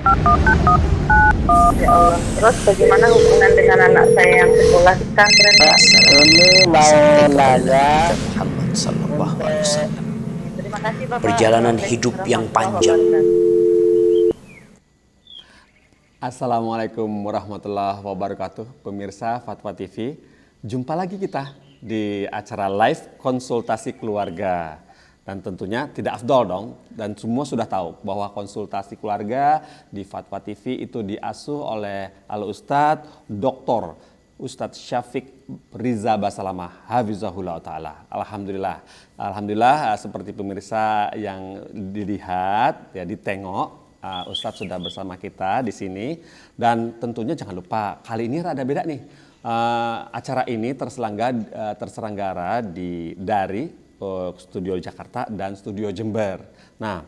Ya Allah. Terus bagaimana hubungan dengan anak saya yang sekolah di pesantren, Pak? Assalamualaikum warahmatullahi wabarakatuh. Muhammad sallallahu alaihi wasallam. Terima kasih Bapak. Perjalanan hidup yang panjang. Assalamualaikum warahmatullahi wabarakatuh. Pemirsa Fatwa TV, jumpa lagi kita di acara live konsultasi keluarga. Dan tentunya tidak afdol dong, dan semua sudah tahu bahwa konsultasi keluarga di Fatwa TV itu diasuh oleh Al-Ustadz Dr. Ustadz Syafiq Riza Basalamah Hafizahullah Ta'ala. Alhamdulillah seperti pemirsa yang dilihat, ya ditengok, Ustadz sudah bersama kita di sini. Dan tentunya jangan lupa, kali ini rada beda nih. Acara ini terselenggara dari Studio Jakarta dan Studio Jember. Nah,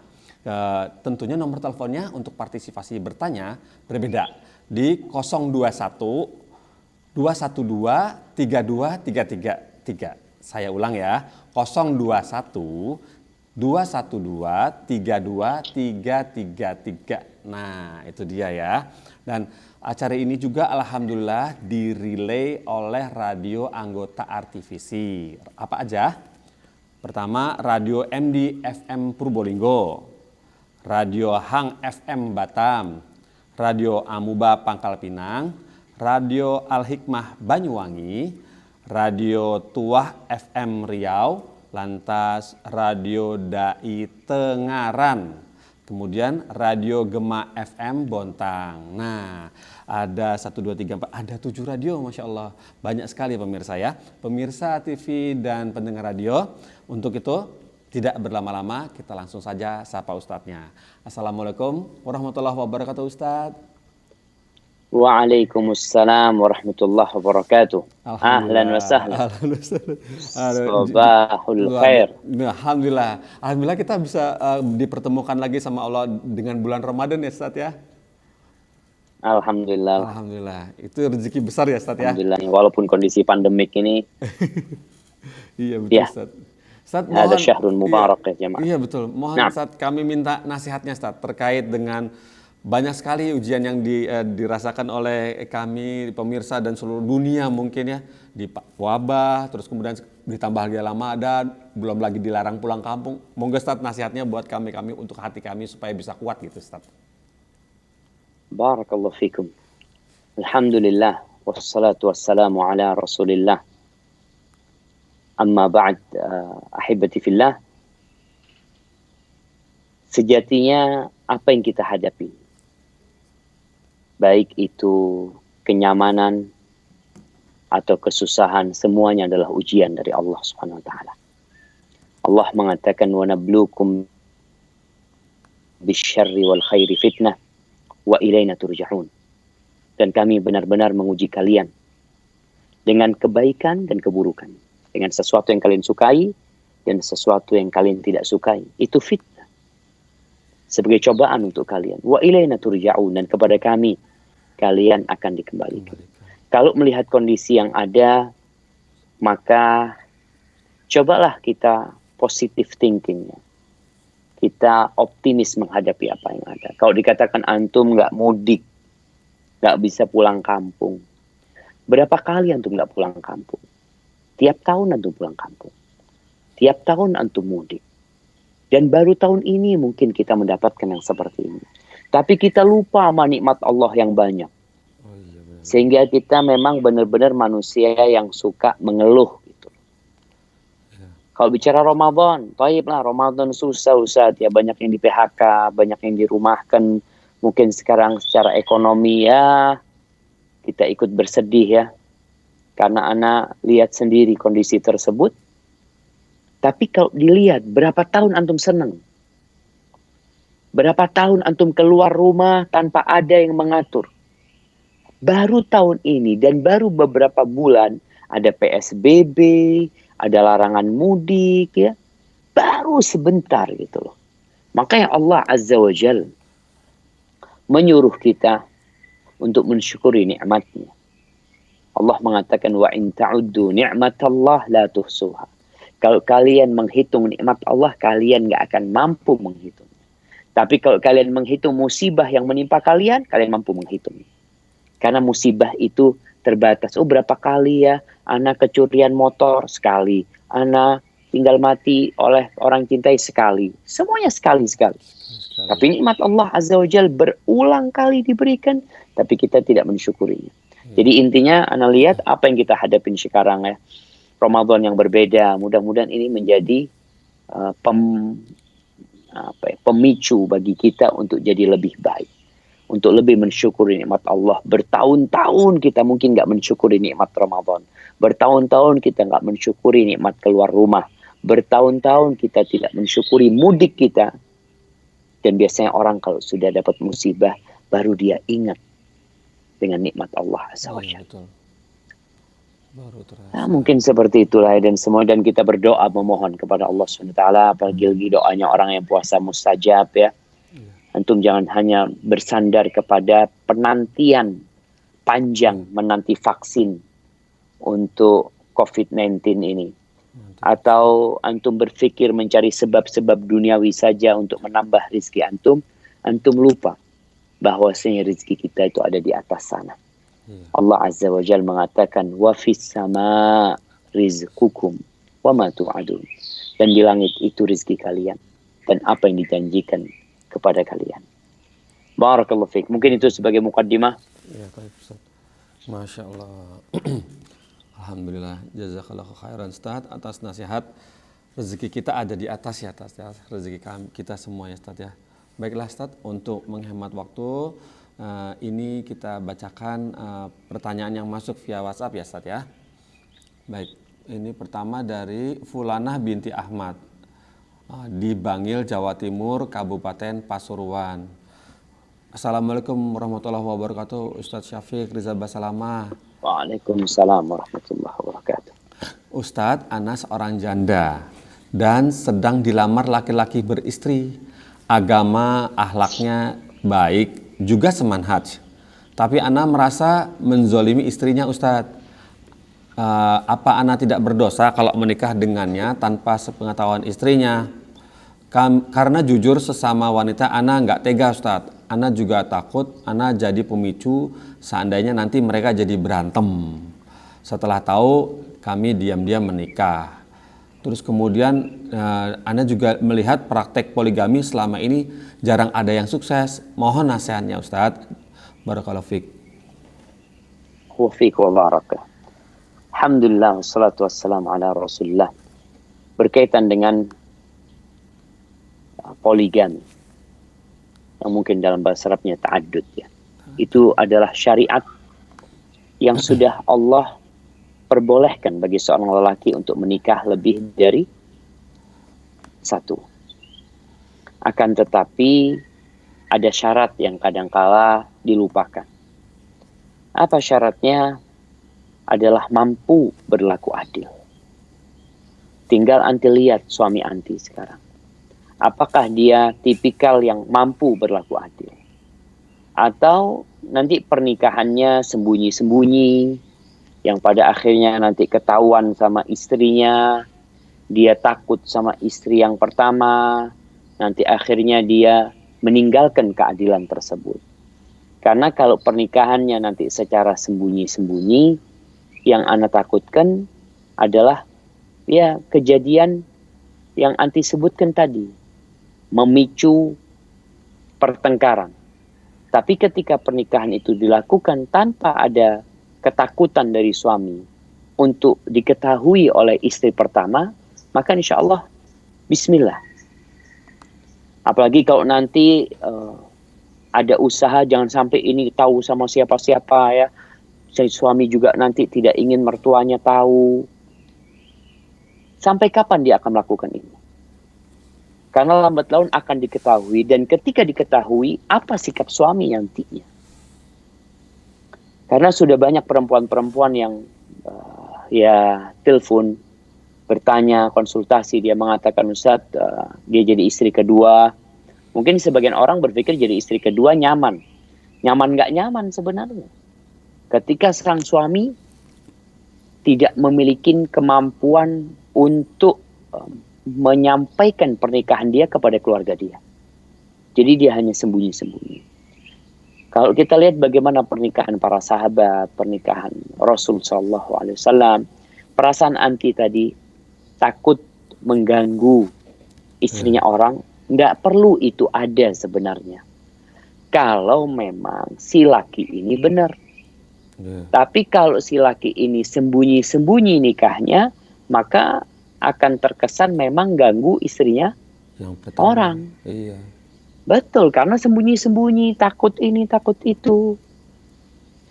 tentunya nomor teleponnya untuk partisipasi bertanya berbeda di 021 212 32333. Saya ulang ya, 021 212 32333. Nah, itu dia ya. Dan acara ini juga alhamdulillah dirilai oleh radio anggota RTVC. Apa aja? Pertama, Radio MD FM Purbolinggo, Radio Hang FM Batam, Radio Amuba Pangkal Pinang, Radio Al Hikmah Banyuwangi, Radio Tuah FM Riau, lantas Radio Dai Tengaran, kemudian Radio Gema FM Bontang. Nah, ada 1, 2, 3, 4, ada 7 radio, Masya Allah. Banyak sekali pemirsa ya. Pemirsa TV dan pendengar radio. Untuk itu, tidak berlama-lama, kita langsung saja sapa Ustadznya. Assalamualaikum warahmatullahi wabarakatuh, Ustadz. Waalaikumsalam warahmatullahi wabarakatuh. Ahlan wa sahlan. Sabahul khair. Alhamdulillah kita bisa dipertemukan lagi sama Allah dengan bulan Ramadan ya, Ustadz ya. Alhamdulillah. Itu rezeki besar ya, Ustadz ya. Alhamdulillah, walaupun kondisi pandemik ini. Iya betul, Ustadz. Ustadz, ada syahrul mubarak ya jemaah. Iya betul. Mohon Ustadz, kami minta nasihatnya Ustadz terkait dengan banyak sekali ujian yang dirasakan oleh kami pemirsa dan seluruh dunia mungkin ya, di wabah, terus kemudian ditambah lagi Ramadan, belum lagi dilarang pulang kampung. Monggo Ustadz nasihatnya buat kami untuk hati kami supaya bisa kuat gitu, Ustadz. Barakallahu fikum. Alhamdulillah wassalatu wassalamu ala Rasulillah. Amma ba'd, ahibati fillah. Sejatinya apa yang kita hadapi, baik itu kenyamanan atau kesusahan, semuanya adalah ujian dari Allah Subhanahu wa taala. Allah mengatakan wa nabluukum bisyarri wal khairi fitnah wa ilaina turja'un. Dan kami benar-benar menguji kalian dengan kebaikan dan keburukan, dengan sesuatu yang kalian sukai dan sesuatu yang kalian tidak sukai. Itu fitnah, sebagai cobaan untuk kalian. Wa ilaina turja'un, dan kepada kami kalian akan dikembalikan. Kalau melihat kondisi yang ada, maka cobalah kita positive thinkingnya. Kita optimis menghadapi apa yang ada. Kalau dikatakan antum nggak mudik, nggak bisa pulang kampung, berapa kali antum nggak pulang kampung? Tiap tahun antum pulang kampung, tiap tahun antum mudik. Dan baru tahun ini mungkin kita mendapatkan yang seperti ini. Tapi kita lupa sama nikmat Allah yang banyak. Sehingga kita memang benar-benar manusia yang suka mengeluh. Kalau bicara Ramadan, taib lah, Ramadan susah Ustaz ya, banyak yang di PHK, banyak yang dirumahkan. Mungkin sekarang secara ekonomi ya kita ikut bersedih ya, karena anak lihat sendiri kondisi tersebut. Tapi kalau dilihat berapa tahun antum senang, berapa tahun antum keluar rumah tanpa ada yang mengatur. Baru tahun ini dan baru beberapa bulan ada PSBB, ada larangan mudik ya. Baru sebentar gitu loh. Makanya Allah Azza wa Jal menyuruh kita untuk mensyukuri nikmatnya. Allah mengatakan wa in ta'uddu ni'matallah la tuhsuha. Kalau kalian menghitung nikmat Allah, kalian gak akan mampu menghitung. Tapi kalau kalian menghitung musibah yang menimpa kalian, kalian mampu menghitung. Karena musibah itu terbatas. Oh, berapa kali ya anak kecurian motor? Sekali. Anak tinggal mati oleh orang cintai? Sekali. Semuanya sekali-sekali. Tapi nikmat Allah Azza wa Jal berulang kali diberikan, tapi kita tidak mensyukurinya. Jadi intinya, anak lihat apa yang kita hadapin sekarang ya. Ramadan yang berbeda. Mudah-mudahan ini menjadi pemicu bagi kita untuk jadi lebih baik. Untuk lebih mensyukuri nikmat Allah. Bertahun-tahun kita mungkin nggak mensyukuri nikmat Ramadan. Bertahun-tahun kita nggak mensyukuri nikmat keluar rumah. Bertahun-tahun kita tidak mensyukuri mudik kita. Dan biasanya orang kalau sudah dapat musibah, baru dia ingat dengan nikmat Allah Azza wa Jalla. Betul. Baru terasa. Nah, mungkin seperti itulah dan semua, dan kita berdoa memohon kepada Allah SWT, apalagi lagi doanya orang yang puasa mustajab ya. Antum jangan hanya bersandar kepada penantian panjang menanti vaksin untuk COVID-19 ini. Atau antum berpikir mencari sebab-sebab duniawi saja untuk menambah rizki antum. Antum lupa bahwasanya rizki kita itu ada di atas sana. Allah Azza wa Jalla mengatakan wa fis sama rizqukum wa ma tu'adun. Dan di langit itu rizki kalian dan apa yang dijanjikan kepada kalian. Barakallahu fiik. Mungkin itu sebagai mukaddimah. Ya, baik Ustaz. Masya Allah. Alhamdulillah. Jazakallahu khairan Ustaz atas nasihat. Rezeki kita ada di atas ya, atas ya. Rezeki kita semua ya Ustaz ya. Baiklah Ustaz, untuk menghemat waktu, ini kita bacakan pertanyaan yang masuk via WhatsApp ya Ustaz ya. Baik, ini pertama dari Fulanah binti Ahmad di Bangil, Jawa Timur, Kabupaten Pasuruan. Assalamualaikum warahmatullahi wabarakatuh, Ustadz Syafiq Rizal Basalamah. Waalaikumsalam warahmatullahi wabarakatuh. Ustadz, ana seorang janda dan sedang dilamar laki-laki beristri. Agama, akhlaknya baik, juga semanhaj. Tapi ana merasa menzolimi istrinya Ustadz. Apa ana tidak berdosa kalau menikah dengannya tanpa sepengetahuan istrinya? Karena jujur sesama wanita ana nggak tega Ustadz. Ana juga takut ana jadi pemicu seandainya nanti mereka jadi berantem. Setelah tahu kami diam-diam menikah. Terus kemudian ana juga melihat praktek poligami selama ini jarang ada yang sukses. Mohon nasihatnya Ustadz. Barakallahu fiik. Wa fiik wa barakah. Alhamdulillah wassalatu wassalamu ala Rasulillah. Berkaitan dengan poligami yang mungkin dalam bahasa Arabnya ta'addud ya. Itu adalah syariat yang sudah Allah perbolehkan bagi seorang lelaki untuk menikah lebih dari satu. Akan tetapi ada syarat yang kadangkala dilupakan. Apa syaratnya? Adalah mampu berlaku adil. Tinggal anti lihat suami anti sekarang. Apakah dia tipikal yang mampu berlaku adil? Atau nanti pernikahannya sembunyi-sembunyi, yang pada akhirnya nanti ketahuan sama istrinya, dia takut sama istri yang pertama, nanti akhirnya dia meninggalkan keadilan tersebut. Karena kalau pernikahannya nanti secara sembunyi-sembunyi, yang Anda takutkan adalah ya kejadian yang anti sebutkan tadi, memicu pertengkaran. Tapi ketika pernikahan itu dilakukan tanpa ada ketakutan dari suami untuk diketahui oleh istri pertama, maka insya Allah bismillah. Apalagi kalau nanti ada usaha jangan sampai ini tahu sama siapa-siapa ya. Suami juga nanti tidak ingin mertuanya tahu. Sampai kapan dia akan melakukan ini? Karena lambat laun akan diketahui, dan ketika diketahui, apa sikap suami nantinya? Karena sudah banyak perempuan-perempuan yang telepon, bertanya, konsultasi, dia mengatakan, Ustaz, dia jadi istri kedua. Mungkin sebagian orang berpikir jadi istri kedua nyaman. Nyaman nggak nyaman sebenarnya. Ketika sang suami tidak memiliki kemampuan untuk menyampaikan pernikahan dia kepada keluarga dia. Jadi dia hanya sembunyi-sembunyi. Kalau kita lihat bagaimana pernikahan para sahabat, pernikahan Rasul Shallallahu Alaihi Wasallam, perasaan anti tadi takut mengganggu istrinya orang, nggak perlu itu ada sebenarnya. Kalau memang si laki ini benar. Tapi kalau si laki ini sembunyi-sembunyi nikahnya, maka akan terkesan memang ganggu istrinya orang. Iya. Betul, karena sembunyi-sembunyi, takut ini, takut itu.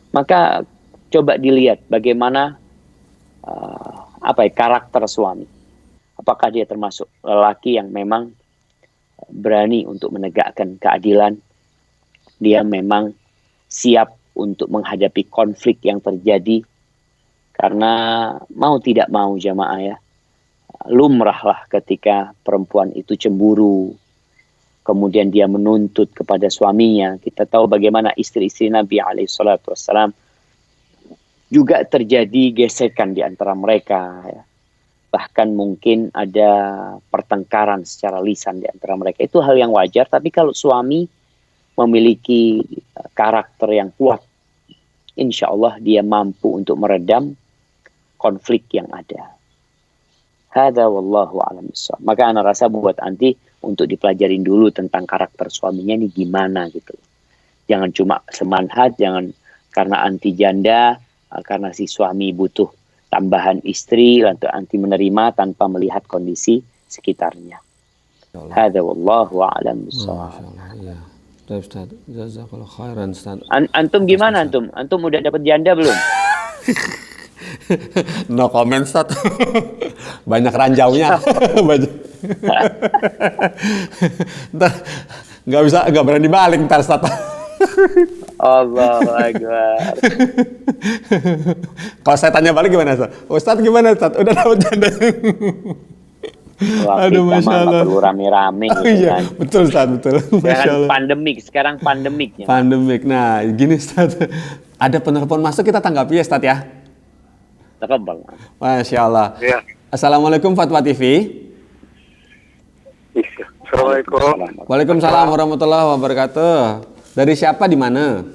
Maka coba dilihat bagaimana karakter suami. Apakah dia termasuk lelaki yang memang berani untuk menegakkan keadilan? Dia memang siap untuk menghadapi konflik yang terjadi. Karena mau tidak mau jamaah ya, lumrahlah ketika perempuan itu cemburu, kemudian dia menuntut kepada suaminya. Kita tahu bagaimana istri-istri Nabi SAW juga terjadi gesekan di antara mereka. Ya. Bahkan mungkin ada pertengkaran secara lisan di antara mereka. Itu hal yang wajar, tapi kalau suami memiliki karakter yang kuat, insya Allah dia mampu untuk meredam konflik yang ada. Hadza wallahu a'lam bissawab. Maka ana rasa buat anti untuk dipelajarin dulu tentang karakter suaminya ini gimana gitu. Jangan cuma semanhat, jangan karena anti janda, karena si suami butuh tambahan istri, lalu anti menerima tanpa melihat kondisi sekitarnya. Hadza wallahu a'lam bissawab. Iya. Ustaz, jazakallahu khairan Ustaz. Antum gimana antum? Antum udah dapat janda belum? No comment, Ustaz. Banyak ranjaunya. Ntar nggak berani balik ntar, Ustaz. Allahu Akbar. Kalau saya tanya balik gimana, Ustaz? Ustaz gimana, Ustaz? Udah dapat janda? Wah, Aduh, Masya Allah. perlu rame-rame gitu Iya, kan. betul, Ustaz, betul. Masya Allah. Sekarang pandemiknya. Pandemik. Nah, gini, Ustaz. Ada penelpon masuk, kita tanggapi ya, Ustaz ya. Tafadhal. Masya Allah. Ya. Assalamualaikum Fatwa TV. Assalamualaikum. Waalaikumsalam warahmatullahi wabarakatuh. Dari siapa, di mana?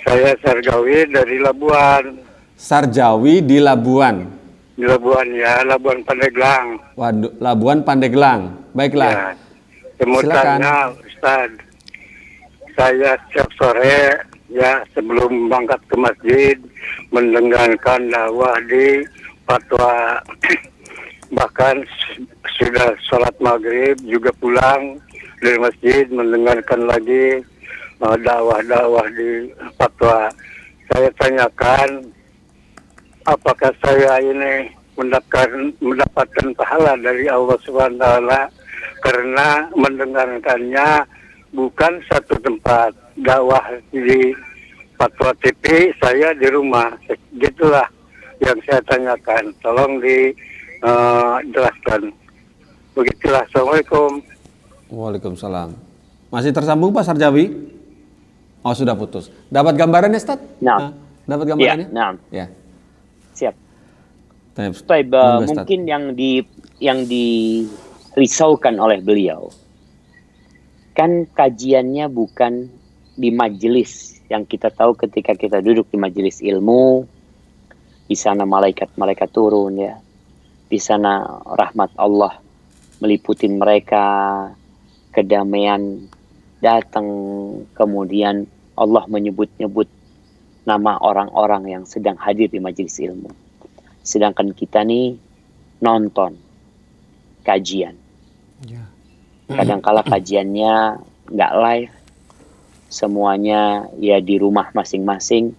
Saya Sargawi dari Labuan. Sarjawi di Labuan. Di Labuan ya, Labuan Pandeglang. Waduh, Labuan Pandeglang. Baiklah. Ya. Saya mau Silakan. tanya, Ustaz. Saya setiap sore ya sebelum berangkat ke masjid mendengarkan dakwah di fatwa. Bahkan sudah sholat maghrib juga pulang dari masjid mendengarkan lagi dakwah-dakwah di fatwa. Saya tanyakan, apakah saya ini mendapatkan pahala dari Allah SWT karena mendengarkannya bukan satu tempat, dakwah di Fatwa TV, saya di rumah. Gitulah yang saya tanyakan. Tolong dijelaskan. Begitulah. Assalamualaikum. Waalaikumsalam. Masih tersambung Pak Sarjawi? Oh, sudah putus. Dapat gambarannya, Ustaz? Nah. Dapat gambarannya? Ya, nah. Ya. Siap. Baik, Mungkin yang dirisaukan oleh beliau kan kajiannya bukan di majelis yang kita tahu ketika kita duduk di majelis ilmu, di sana malaikat-malaikat turun ya, di sana rahmat Allah meliputin mereka, kedamaian datang, kemudian Allah menyebut-nyebut nama orang-orang yang sedang hadir di majelis ilmu. Sedangkan kita nih nonton kajian. Kadangkala kajiannya nggak live, semuanya ya di rumah masing-masing.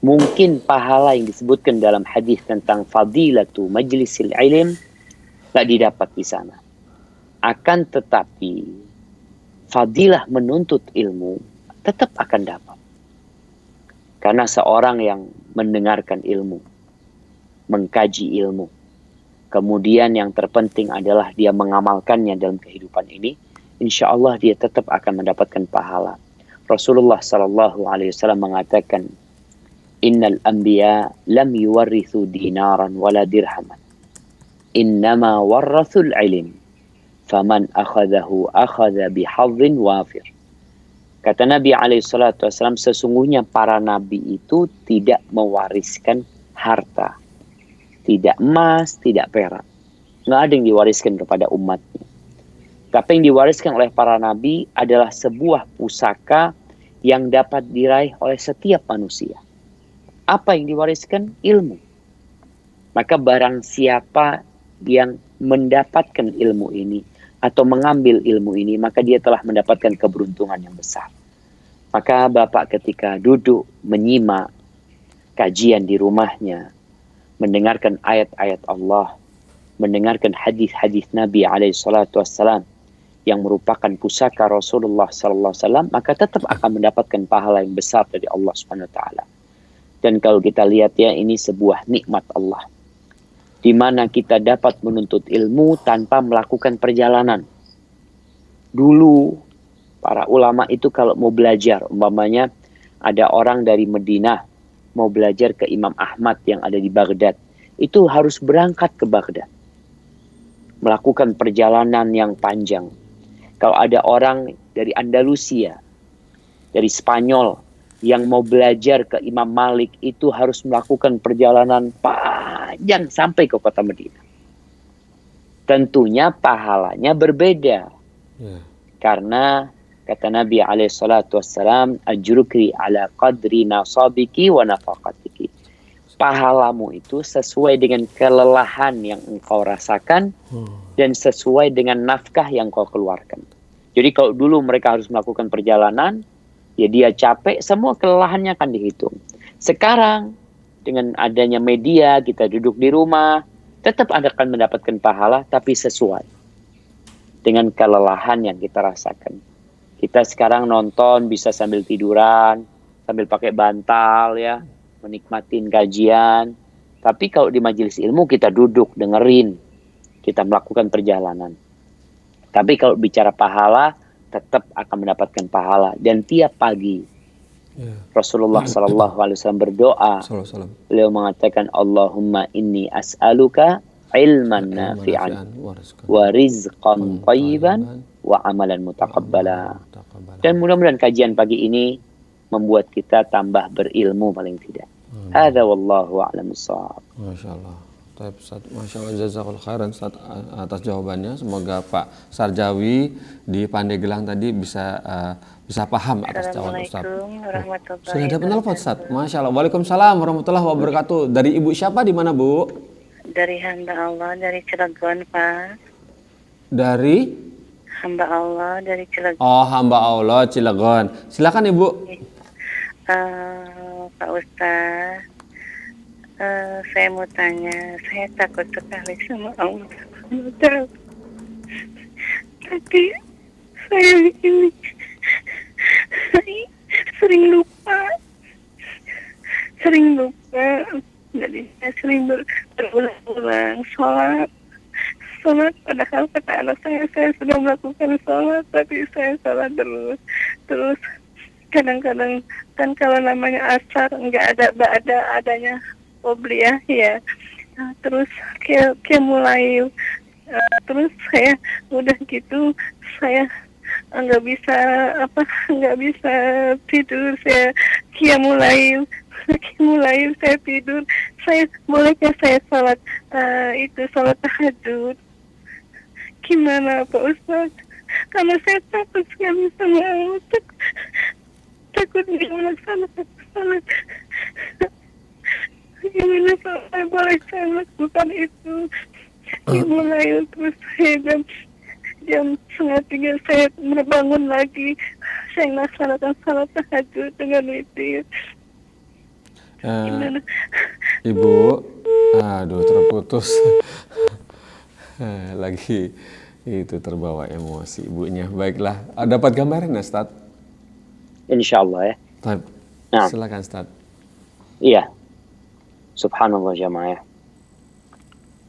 Mungkin pahala yang disebutkan dalam hadis tentang fadilatu majlisil ilm nggak didapat di sana. Akan tetapi fadilah menuntut ilmu tetap akan dapat. Karena seorang yang mendengarkan ilmu, mengkaji ilmu, kemudian yang terpenting adalah dia mengamalkannya dalam kehidupan ini, insya Allah dia tetap akan mendapatkan pahala. Rasulullah SAW mengatakan, Innal anbiya lam yuwarrithu dinaran wala dirhaman. Innama warrathul ilm. faman akhadahu akhadha bihadhin wafir. Kata Nabi SAW, sesungguhnya para nabi itu tidak mewariskan harta. Tidak emas, tidak perak. Nggak ada yang diwariskan kepada umatnya. Tapi yang diwariskan oleh para nabi adalah sebuah pusaka yang dapat diraih oleh setiap manusia. Apa yang diwariskan? Ilmu. Maka barang siapa yang mendapatkan ilmu ini atau mengambil ilmu ini, maka dia telah mendapatkan keberuntungan yang besar. Maka Bapak ketika duduk menyimak kajian di rumahnya, mendengarkan ayat-ayat Allah, mendengarkan hadis-hadis Nabi SAW yang merupakan pusaka Rasulullah SAW, maka tetap akan mendapatkan pahala yang besar dari Allah SWT. Dan kalau kita lihat ya, ini sebuah nikmat Allah, di mana kita dapat menuntut ilmu tanpa melakukan perjalanan. Dulu, para ulama itu kalau mau belajar, umpamanya ada orang dari Madinah mau belajar ke Imam Ahmad yang ada di Baghdad, itu harus berangkat ke Baghdad, melakukan perjalanan yang panjang. Kalau ada orang dari Andalusia, dari Spanyol, yang mau belajar ke Imam Malik, itu harus melakukan perjalanan panjang sampai ke kota Madinah. Tentunya pahalanya berbeda. Karena kata Nabi SAW, ajruki ala qadri nasabiki wa nafaqatiki. Pahalamu itu sesuai dengan kelelahan yang engkau rasakan dan sesuai dengan nafkah yang kau keluarkan. Jadi kalau dulu mereka harus melakukan perjalanan, ya dia capek, semua kelelahannya akan dihitung. Sekarang dengan adanya media, kita duduk di rumah, tetap akan mendapatkan pahala, tapi sesuai dengan kelelahan yang kita rasakan. Kita sekarang nonton bisa sambil tiduran, sambil pakai bantal ya, menikmatin kajian. Tapi kalau di majelis ilmu kita duduk, dengerin, kita melakukan perjalanan. Tapi kalau bicara pahala, tetap akan mendapatkan pahala. Dan tiap pagi Rasulullah SAW berdoa. Beliau mengatakan, Allahumma inni as'aluka ilman nafi'an wa rizqan tayyiban wa amalan mutaqabbala. Dan mudah-mudahan kajian pagi ini membuat kita tambah berilmu paling tidak. Hadza wallahu a'lam bissawab. Masyaallah. Baik Ustaz, Masya Allah, jazakallahu khairan Ustaz atas jawabannya. Semoga Pak Sarjawi di Pandeglang tadi bisa paham atas jawaban Ustaz. Sudah ada penelpon Ustaz. Masya Allah. Waalaikumsalam warahmatullahi wabarakatuh. Dari Ibu siapa, di mana Bu? Dari hamba Allah dari Cilegon, Pak. Dari Hamba Allah dari Cilegon. Oh, hamba Allah Cilegon. Silakan Ibu. Pak Ustaz, saya mau tanya, saya takut sekali sama Allah. Tapi saya ini sering lupa. Jadi saya sering berulang-ulang sholat. Padahal kata anak saya sudah melakukan sholat, tapi saya salah terus kadang-kadang kan kalau namanya asar nggak adanya obliyah ya. Nah, terus kayak mulai terus saya udah gitu saya nggak bisa tidur, saya mulai saya tidur. Bolehkah saya sholat sholat tahajud? Gimana Pak Ustaz? Karena saya takut sekali sama Allah, takut dia melaksanakan sholat. Gimana Pak? Boleh saya lakukan itu? Mulai terus saya jam 2:30 saya bangun lagi, saya melaksanakan sholat tahajud dengan witir. Ibu, aduh terputus. Lagi itu terbawa emosi ibunya. Baiklah, dapat gambaran ya Ustaz? Insyaallah ya. Nah, silakan Ustaz. Iya. Subhanallah jamaah.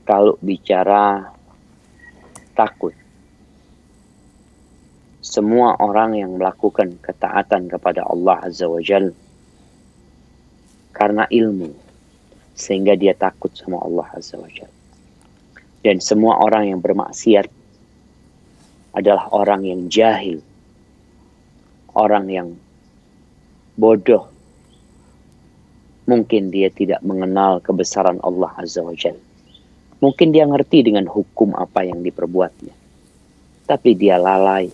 Kalau bicara takut, semua orang yang melakukan ketaatan kepada Allah Azza wa Jalla karena ilmu, sehingga dia takut sama Allah Azza wa Jalla. Dan semua orang yang bermaksiat adalah orang yang jahil, orang yang bodoh. Mungkin dia tidak mengenal kebesaran Allah Azza wa Jalla. Mungkin dia ngerti dengan hukum apa yang diperbuatnya. Tapi dia lalai.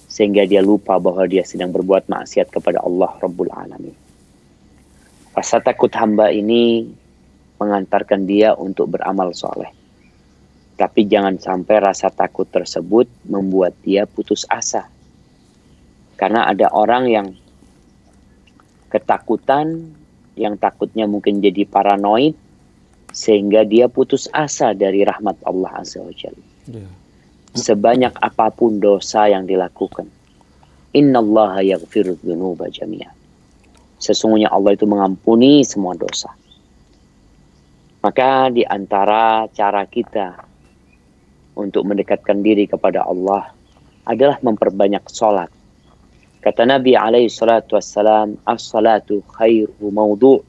Sehingga dia lupa bahwa dia sedang berbuat maksiat kepada Allah Rabbul Alamin. Rasa takut hamba ini mengantarkan dia untuk beramal soleh. Tapi jangan sampai rasa takut tersebut membuat dia putus asa. Karena ada orang yang ketakutan, yang takutnya mungkin jadi paranoid, sehingga dia putus asa dari rahmat Allah Azza wa Jalla. Sebanyak apapun dosa yang dilakukan, innallaha yaghfiru dzunuba jami'an. Sesungguhnya Allah itu mengampuni semua dosa. Maka di antara cara kita untuk mendekatkan diri kepada Allah adalah memperbanyak sholat. Kata Nabi alaihi salatu wassalam, as-salatu khairu mawdu'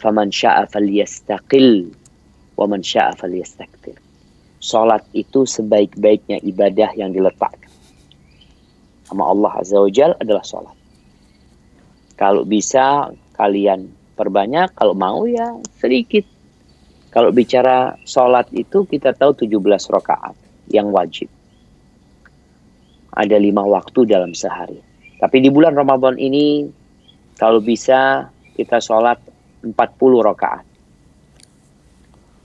faman sya'a falyastaqil wa man sya'a falyastakthir. Salat itu sebaik-baiknya ibadah yang diletakkan sama Allah Azza wa Jalla adalah salat. Kalau bisa kalian perbanyak, kalau mau ya sedikit. Kalau bicara salat itu kita tahu 17 rakaat yang wajib. Ada 5 waktu dalam sehari. Tapi di bulan Ramadan ini kalau bisa kita sholat 40 rakaat.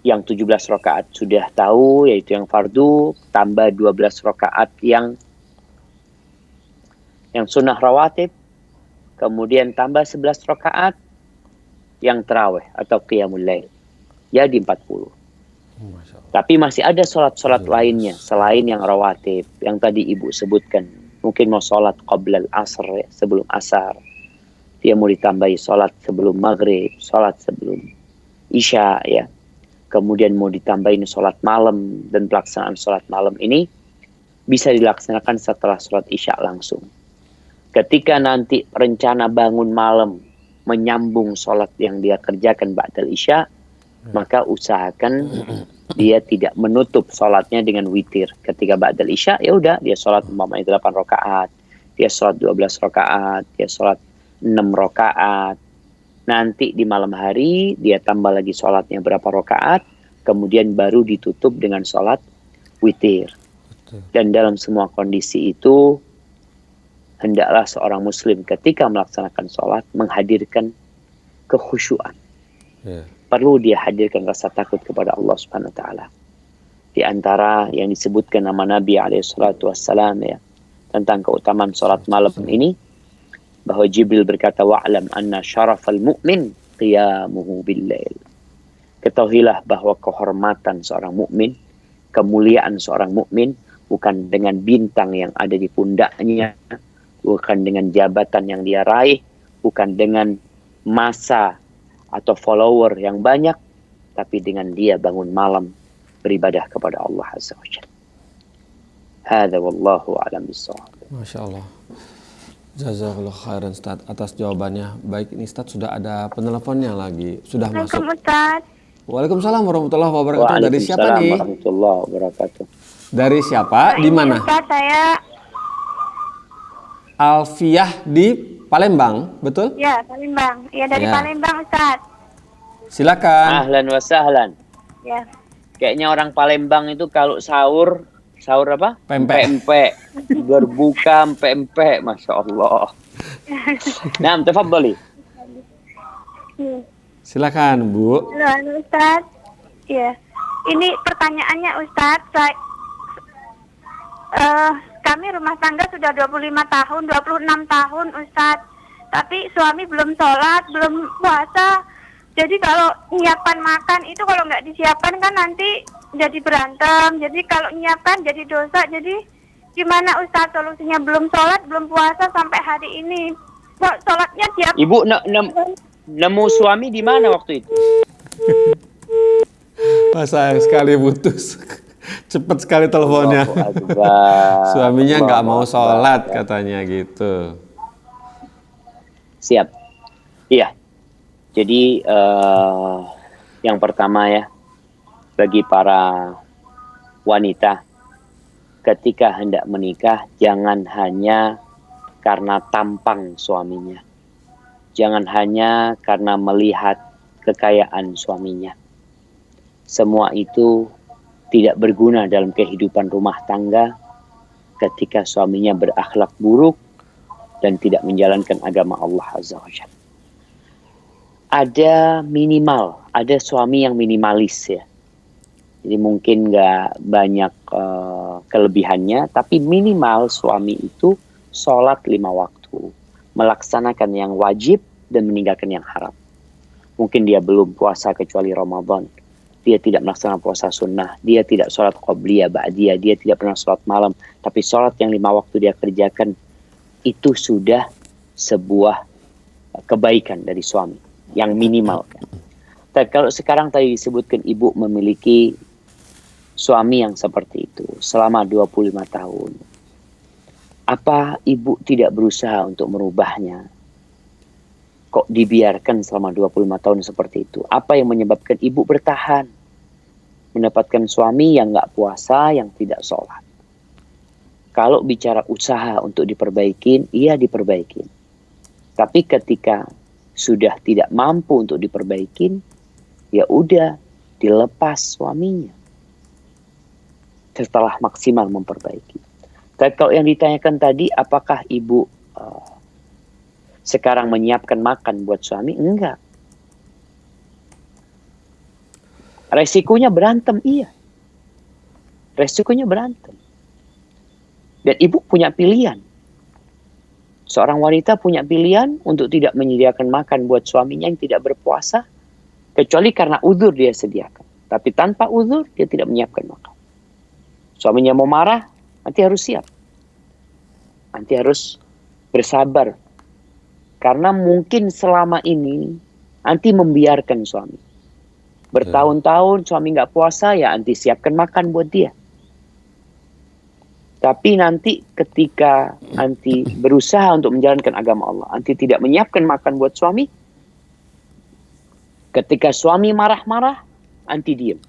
Yang 17 rakaat sudah tahu, yaitu yang fardu, tambah 12 rakaat yang sunnah rawatib, kemudian tambah 11 rakaat yang tarawih atau qiyamul lail. Jadi 40. Tapi masih ada sholat-sholat lainnya selain yang rawatib yang tadi ibu sebutkan. Mungkin mau sholat qabla al-asr, ya, sebelum asar. Dia mau ditambahi sholat sebelum maghrib, sholat sebelum isya, ya. Kemudian mau ditambahin sholat malam, dan pelaksanaan sholat malam ini bisa dilaksanakan setelah sholat isya langsung. Ketika nanti rencana bangun malam menyambung sholat yang dia kerjakan ba'dal isya, maka usahakan dia tidak menutup sholatnya dengan witir. Ketika ba'dal isya, ya udah dia sholat umpamanya 8 rakaat, dia sholat 12 rakaat, dia sholat 6 rakaat. Nanti di malam hari dia tambah lagi sholatnya berapa rakaat, kemudian baru ditutup dengan sholat witir. Dan dalam semua kondisi itu hendaklah seorang muslim ketika melaksanakan sholat menghadirkan kekhusyuan. Perlu dia hadirkan rasa takut kepada Allah Subhanahu wa taala. Di antara yang disebutkan nama Nabi alaihi salatu wassalam, ya, tentang keutamaan salat malam ini, bahwa Jibril berkata, wa'lam anna syarafal mu'min qiyamuhu bil-lail. Ketahuilah bahwa kehormatan seorang mukmin, kemuliaan seorang mukmin bukan dengan bintang yang ada di pundaknya, bukan dengan jabatan yang dia raih, bukan dengan masa atau follower yang banyak, tapi dengan dia bangun malam beribadah kepada Allah Azza wa Jalla. Hadza wallahu a'lam bissawab. Masya Allah. Jazakallah khairan Ustaz atas jawabannya. Baik, ini Ustaz sudah ada peneleponnya lagi. Sudah masuk. Ustaz. Waalaikumsalam warahmatullahi wabarakatuh. Dari siapa nih? Warahmatullahi wabarakatuh. Dari siapa? Di mana? Ustaz, saya Alfiah di Palembang, betul? ya Palembang. Ya dari Ya. Palembang, Ustaz. Silakan. Ahlan wa sahlan. Ya. Kayaknya orang Palembang itu kalau sahur apa? Pempek. Pempek. Berbuka pempek, Masya Allah. Nah, tafadhali. Silakan, Bu. Halo, Ustaz. Ya. Ini pertanyaannya, Ustaz. Kami rumah tangga sudah 25 tahun, 26 tahun, Ustaz. Tapi suami belum sholat, belum puasa. Jadi kalau nyiapkan makan itu kalau nggak disiapkan kan nanti jadi berantem. Jadi kalau nyiapkan jadi dosa. Jadi gimana Ustaz solusinya? Belum sholat, belum puasa sampai hari ini. Sholatnya tiap... Ibu nemu suami di mana waktu itu? Sayang sekali putus. Cepat sekali teleponnya. Suaminya nggak mau sholat katanya gitu. Siap. Iya. Jadi yang pertama ya, bagi para wanita, ketika hendak menikah jangan hanya karena tampang suaminya. Jangan hanya karena melihat kekayaan suaminya. Semua itu tidak berguna dalam kehidupan rumah tangga ketika suaminya berakhlak buruk dan tidak menjalankan agama Allah Azza wa Jalla. Ada suami yang minimalis ya. Jadi mungkin nggak banyak kelebihannya, tapi minimal suami itu sholat 5 waktu, melaksanakan yang wajib dan meninggalkan yang haram. Mungkin dia belum puasa kecuali Ramadan, dia tidak melaksanakan puasa sunnah, dia tidak sholat qobliyah, ba'diyah, dia tidak pernah sholat malam, tapi sholat yang 5 waktu dia kerjakan, itu sudah sebuah kebaikan dari suami, yang minimal. Tapi kalau sekarang tadi disebutkan ibu memiliki suami yang seperti itu selama 25 tahun. Apa ibu tidak berusaha untuk merubahnya? Kok dibiarkan selama 25 tahun seperti itu? Apa yang menyebabkan ibu bertahan? Mendapatkan suami yang nggak puasa, yang tidak sholat. Kalau bicara usaha untuk diperbaikin, iya diperbaikin. Tapi ketika sudah tidak mampu untuk diperbaikin, ya udah dilepas suaminya. Setelah maksimal memperbaiki. Tapi kalau yang ditanyakan tadi, apakah ibu sekarang menyiapkan makan buat suami? Enggak. Resikonya berantem, iya. Resikonya berantem. Dan ibu punya pilihan. Seorang wanita punya pilihan untuk tidak menyediakan makan buat suaminya yang tidak berpuasa, kecuali karena uzur dia sediakan. Tapi tanpa uzur, dia tidak menyiapkan makan. Suaminya mau marah, nanti harus siap. Nanti harus bersabar. Karena mungkin selama ini, nanti membiarkan suami. Bertahun-tahun suami nggak puasa, ya nanti siapkan makan buat dia. Tapi nanti ketika nanti berusaha untuk menjalankan agama Allah, nanti tidak menyiapkan makan buat suami, ketika suami marah-marah, nanti diam.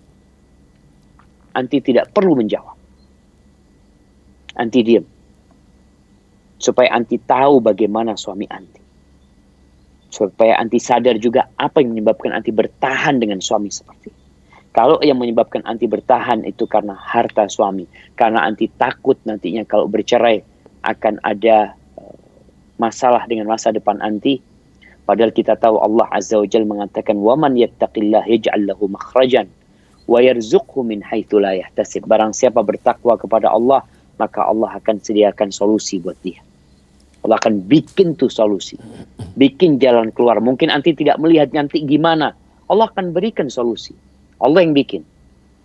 Nanti tidak perlu menjawab. Anti diam. Supaya anti tahu bagaimana suami anti. Supaya anti sadar juga apa yang menyebabkan anti bertahan dengan suami seperti itu. Kalau yang menyebabkan anti bertahan itu karena harta suami. Karena anti takut nantinya kalau bercerai akan ada masalah dengan masa depan anti. Padahal kita tahu Allah Azza wa Jalla mengatakan وَمَنْ يَتَّقِ اللَّهِ يَجْعَلْ لَهُ مَخْرَجًا وَيَرْزُقْهُ مِنْ حَيْثُ لَا يَحْتَسِبْ. Barang siapa bertakwa kepada Allah, maka Allah akan sediakan solusi buat dia. Allah akan bikin tuh solusi. Bikin jalan keluar. Mungkin anti tidak melihat nanti gimana. Allah akan berikan solusi. Allah yang bikin.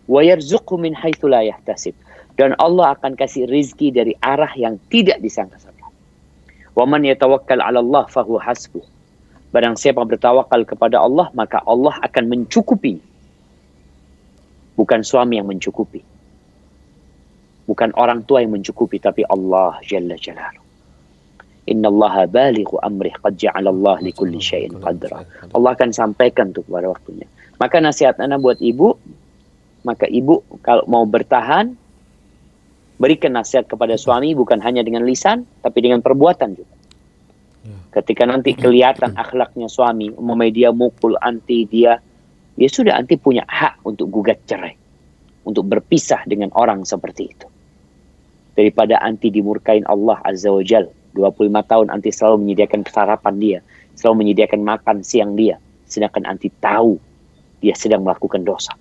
وَيَرْزُقْهُ مِنْ حَيْثُ لَا يَحْتَسِبْ. Dan Allah akan kasih rizki dari arah yang tidak disangka-sangka. وَمَنْ يَتَوَكَّلْ عَلَى اللَّهِ فَهُوَ حَسْبُهُ. Barang siapa bertawakal kepada Allah, maka Allah akan mencukupi. Bukan suami yang mencukupi. Bukan orang tua yang mencukupi, tapi Allah Jalla Jalaluhu. Inna Allah balighu amrih qad ja'alallah likulli syai'in qadra. Allah akan sampaikan tuh pada waktunya. Maka nasihat ana buat ibu, maka ibu kalau mau bertahan, berikan nasihat kepada suami bukan hanya dengan lisan, tapi dengan perbuatan juga. Ketika nanti kelihatan akhlaknya suami, umpamanya dia mukul anti dia, ya sudah anti punya hak untuk gugat cerai, untuk berpisah dengan orang seperti itu. Daripada anti dimurkain Allah Azza wa Jal. 25 tahun anti selalu menyediakan sarapan dia, selalu menyediakan makan siang dia, sedangkan anti tahu dia sedang melakukan dosa.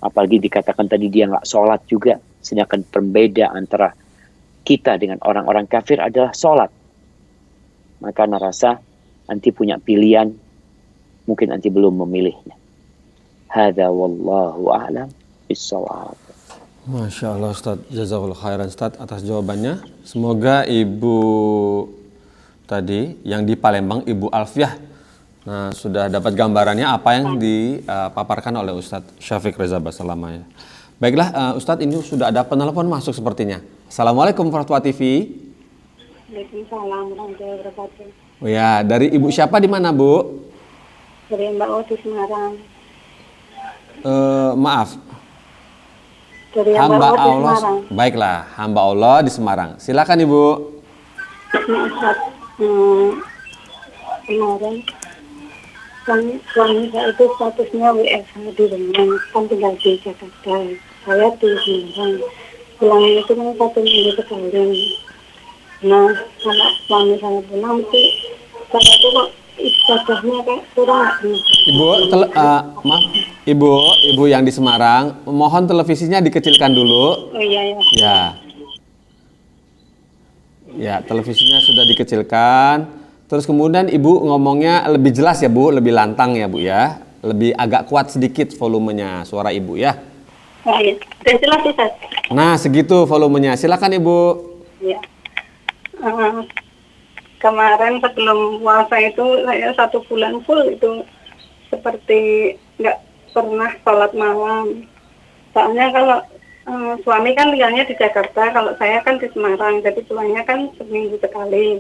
Apalagi dikatakan tadi dia nggak sholat juga, sedangkan pembeda antara kita dengan orang-orang kafir adalah sholat. Maka ana rasa anti punya pilihan, mungkin anti belum memilihnya. Hada wallahu a'lam bissawab. Masya Allah Ustaz, jazakallahu khairan Ustaz atas jawabannya. Semoga ibu tadi yang di Palembang, Ibu Alfiah, nah sudah dapat gambarannya apa yang dipaparkan oleh Ustadz Syafiq Reza Basalamah. Baiklah Ustadz, ini sudah ada penelpon masuk sepertinya. Assalamualaikum warahmatullahi TV. Waalaikumsalam warahmatullahi wabarakatuh. Oh ya, dari ibu siapa di mana Bu? Dari Mbak Otis Semarang. Maaf. Dari yang Hamba baru di Allah. Semarang. Baiklah, hamba Allah di Semarang. Silakan Ibu. Nah, Ustaz, kemarin kan suami saya itu statusnya WFH di rumah, kan tinggal di Jakarta. Saya di Semarang. Pulangnya itu kan 1 minggu sekali. Nah, kalau suami saya pulang sih, saya itu kok ibadahnya kayak kurang. Ibu, maaf, Ibu yang di Semarang, mohon televisinya dikecilkan dulu. Oh iya ya. Ya. Ya, televisinya sudah dikecilkan. Terus kemudian Ibu ngomongnya lebih jelas ya Bu, lebih lantang ya Bu ya. Lebih agak kuat sedikit volumenya suara Ibu ya. Oh iya, sudah jelas Ustaz. Nah, segitu volumenya. Silakan Ibu. Ya. Kemarin sebelum puasa itu saya 1 bulan full itu seperti nggak pernah sholat malam. Soalnya kalau suami kan tinggalnya di Jakarta, kalau saya kan di Semarang, jadi pulangnya kan seminggu sekali.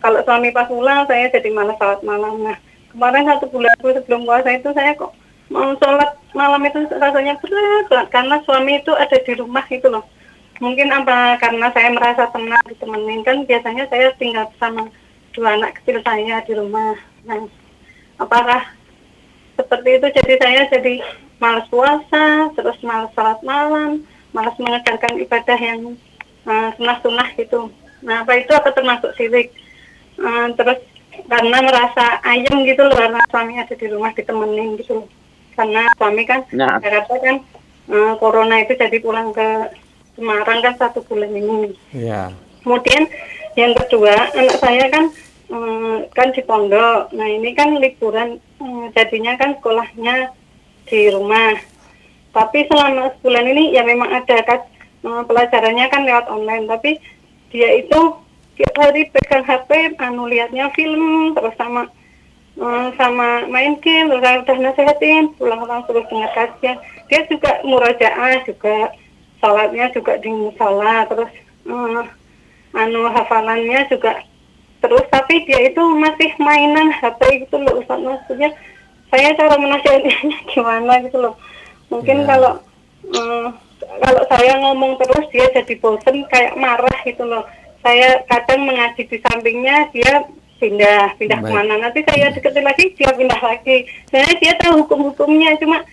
Kalau suami pas pulang, saya jadi malas sholat malam. Nah, kemarin 1 bulan sebelum puasa itu saya kok mau sholat malam itu rasanya berat, karena suami itu ada di rumah itu loh. Mungkin apa karena saya merasa tenang ditemenin, kan biasanya saya tinggal sama 2 anak kecil saya di rumah. Nah, apakah seperti itu jadi saya jadi malas puasa, terus malas sholat malam, malas mengerjakan ibadah yang sunnah-sunnah gitu. Nah, apa itu apa termasuk syirik? Terus karena merasa ayem gitu loh, karena suami ada di rumah ditemenin gitu loh. Karena suami kan Jakarta kan corona itu jadi pulang ke Semarang kan 1 bulan ini. Iya. Kemudian yang kedua, anak saya kan di pondok. Nah, ini kan liburan, jadinya kan sekolahnya di rumah. Tapi selama sebulan ini ya memang ada kan pelajarannya kan lewat online. Tapi dia itu tiap hari pegang HP, lihatnya film, terus sama main game, terus saya udah nasehatin, pulang-pulang terus dengar kajian. Dia juga murajaah juga, salatnya juga di musola, terus hafalannya juga terus, tapi dia itu masih mainan HP gitu loh Ustaz. Maksudnya saya cara menasihatinya gimana gitu loh. Mungkin kalau saya ngomong terus dia jadi bosen, kayak marah gitu loh. Saya kadang mengaji di sampingnya, dia pindah kemana, nanti saya deketin lagi dia pindah lagi. Sebenarnya dia tahu hukum-hukumnya, cuma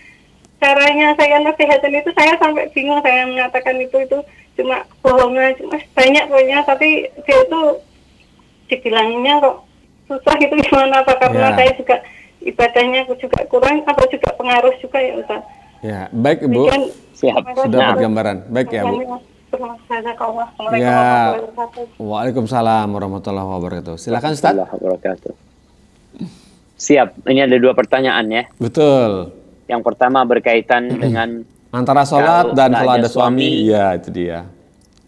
caranya saya nasihatin itu saya sampai bingung. Saya mengatakan itu cuma bohongan, cuma banyak pokoknya, tapi dia itu dibilangnya kok susah gitu gimana, apa karena saya juga ibadahnya juga kurang, apa juga pengaruh juga ya Ustaz. Ya, baik Ibu. Siap. Sudah bergambaran. Baik ya Bu. Ya. Waalaikumsalam warahmatullahi wabarakatuh. Silakan Ustaz. Siap. Ini ada 2 pertanyaan ya. Betul. Yang pertama berkaitan dengan antara sholat dan kalau ada suami, iya itu dia.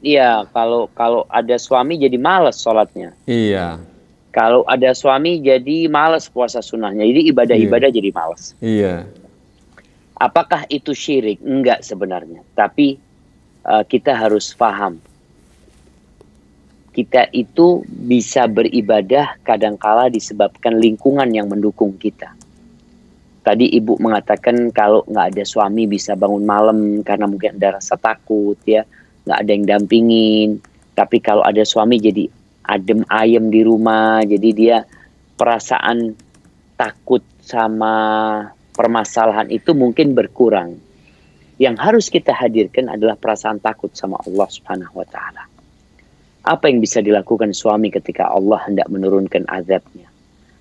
Iya, kalau ada suami jadi malas sholatnya. Iya. Kalau ada suami jadi malas puasa sunnahnya. Jadi ibadah-ibadah jadi malas. Iya. Apakah itu syirik? Enggak sebenarnya. Tapi kita harus paham. Kita itu bisa beribadah kadangkala disebabkan lingkungan yang mendukung kita. Tadi Ibu mengatakan kalau nggak ada suami bisa bangun malam karena mungkin ada rasa takut ya, nggak ada yang dampingin. Tapi kalau ada suami jadi adem ayem di rumah, jadi dia perasaan takut sama permasalahan itu mungkin berkurang. Yang harus kita hadirkan adalah perasaan takut sama Allah Subhanahu wa Ta'ala. Apa yang bisa dilakukan suami ketika Allah hendak menurunkan azabnya?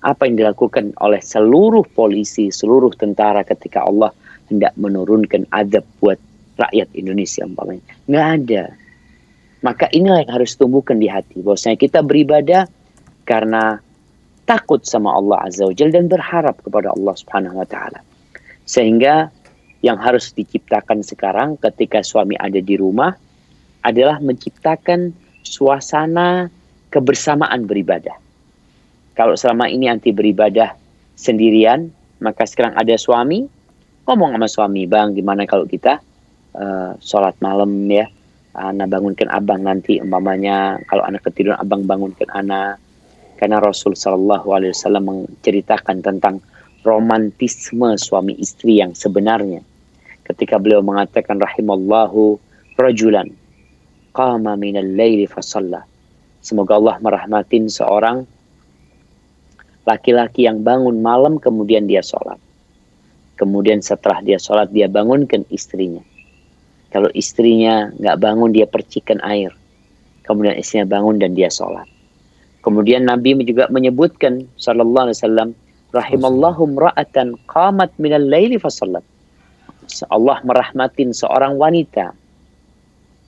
Apa yang dilakukan oleh seluruh polisi, seluruh tentara ketika Allah hendak menurunkan azab buat rakyat Indonesia umpamanya? Nggak ada. Maka inilah yang harus tumbuhkan di hati. Bahwasanya kita beribadah karena takut sama Allah Azza wa Jalla dan berharap kepada Allah Subhanahu wa Ta'ala. Sehingga yang harus diciptakan sekarang ketika suami ada di rumah adalah menciptakan suasana kebersamaan beribadah. Kalau selama ini anti beribadah sendirian, maka sekarang ada suami, ngomong sama suami, bang gimana kalau kita sholat malam ya, anak bangunkan abang nanti umpamanya, kalau anak ketiduran abang bangunkan anak. Karena Rasul SAW menceritakan tentang romantisme suami istri yang sebenarnya. Ketika beliau mengatakan rahimallahu rajulan qama minal laili fasalla. Semoga Allah merahmatin seorang laki-laki yang bangun malam kemudian dia sholat. Kemudian setelah dia sholat dia bangunkan istrinya. Kalau istrinya nggak bangun dia percikan air. Kemudian istrinya bangun dan dia sholat. Kemudian Nabi juga menyebutkan sallallahu alaihi wasallam, rahimallahu imra'atan qamat minal laili fasallat. Allah merahmatin seorang wanita.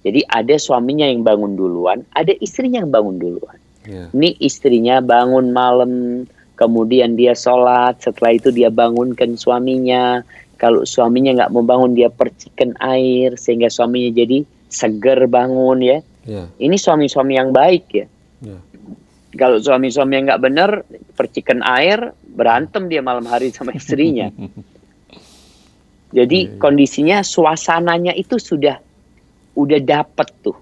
Jadi ada suaminya yang bangun duluan, ada istrinya yang bangun duluan. Yeah. Ini istrinya bangun malam, kemudian dia sholat, setelah itu dia bangunkan suaminya. Kalau suaminya nggak mau bangun, dia percikan air, sehingga suaminya jadi seger bangun ya. Yeah. Ini suami-suami yang baik ya. Yeah. Kalau suami-suami yang nggak benar, percikan air, berantem dia malam hari sama istrinya. Jadi kondisinya, suasananya itu udah dapat tuh.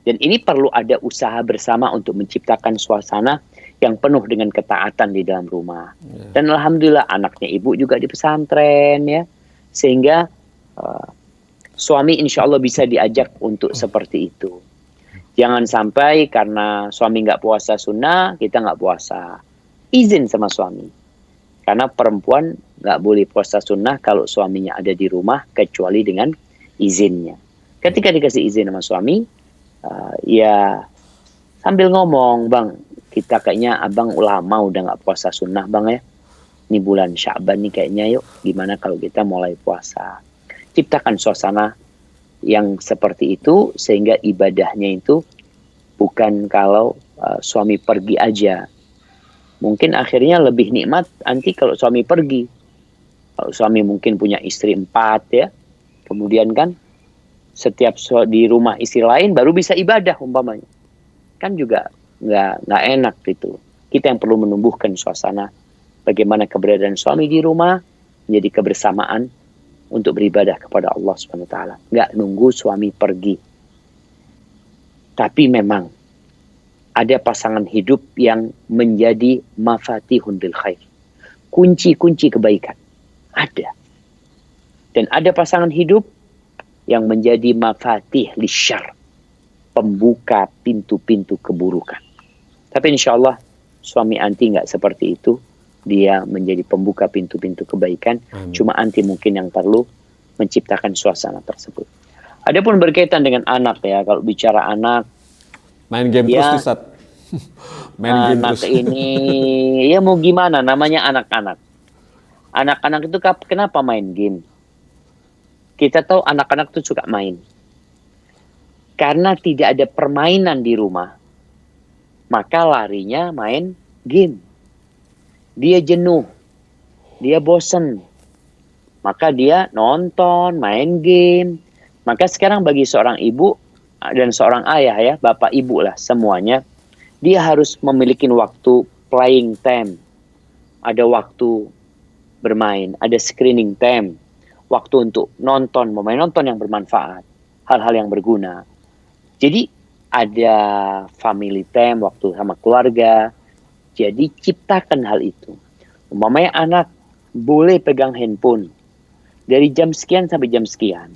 Dan ini perlu ada usaha bersama untuk menciptakan suasana yang penuh dengan ketaatan di dalam rumah. Dan alhamdulillah anaknya ibu juga di pesantren ya. Sehingga suami insya Allah bisa diajak untuk seperti itu. Jangan sampai karena suami nggak puasa sunnah, kita nggak puasa. Izin sama suami. Karena perempuan nggak boleh puasa sunnah kalau suaminya ada di rumah, kecuali dengan izinnya. Ketika dikasih izin sama suami, ya sambil ngomong, bang, kita kayaknya abang lama udah nggak puasa sunnah bang ya. Ini bulan Sya'ban nih kayaknya, yuk gimana kalau kita mulai puasa. Ciptakan suasana yang seperti itu sehingga ibadahnya itu bukan kalau suami pergi aja. Mungkin akhirnya lebih nikmat nanti kalau suami pergi. Kalau suami mungkin punya istri 4 ya, kemudian kan setiap di rumah istri lain baru bisa ibadah umpamanya. Kan juga nggak enak gitu. Kita yang perlu menumbuhkan suasana bagaimana keberadaan suami di rumah menjadi kebersamaan untuk beribadah kepada Allah Subhanahu wa taala. Nggak nunggu suami pergi. Tapi memang ada pasangan hidup yang menjadi mafatihun bil khair. Kunci-kunci kebaikan. Ada. Dan ada pasangan hidup yang menjadi mafatih lisyar. Pembuka pintu-pintu keburukan. Tapi insya Allah suami anti nggak seperti itu. Dia menjadi pembuka pintu-pintu kebaikan. Amin. Cuma anti mungkin yang perlu menciptakan suasana tersebut. Adapun berkaitan dengan anak ya, kalau bicara anak, Main game ya, terus Ustaz. Main game anak terus. ini ya mau gimana, namanya anak-anak. Anak-anak itu kenapa main game? Kita tahu anak-anak itu suka main. Karena tidak ada permainan di rumah, maka larinya main game. Dia jenuh, dia bosen, maka dia nonton, main game. Maka sekarang bagi seorang ibu dan seorang ayah ya, bapak ibu lah semuanya, dia harus memiliki waktu playing time. Ada waktu bermain, ada screening time. Waktu untuk nonton, memain nonton yang bermanfaat. Hal-hal yang berguna. Jadi ada family time, waktu sama keluarga. Jadi ciptakan hal itu. Umpamanya anak boleh pegang handphone. Dari jam sekian sampai jam sekian.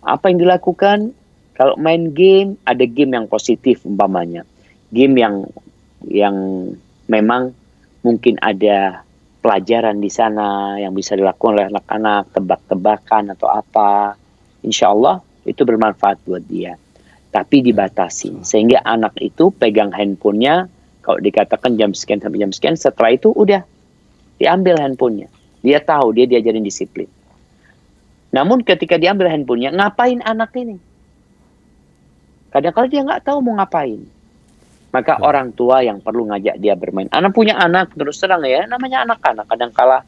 Apa yang dilakukan? Kalau main game, ada game yang positif umpamanya. Game yang memang mungkin ada pelajaran di sana yang bisa dilakukan oleh anak-anak, tebak-tebakan atau apa. Insya Allah itu bermanfaat buat dia. Tapi dibatasi. Sehingga anak itu pegang handphonenya, kalau dikatakan jam sekian sampai jam sekian, setelah itu udah diambil handphonenya. Dia tahu, dia diajarin disiplin. Namun ketika diambil handphonenya, ngapain anak ini? Kadang-kadang dia nggak tahu mau ngapain. Maka orang tua yang perlu ngajak dia bermain. Anak punya anak, terus terang ya, namanya anak-anak. Kadang-kala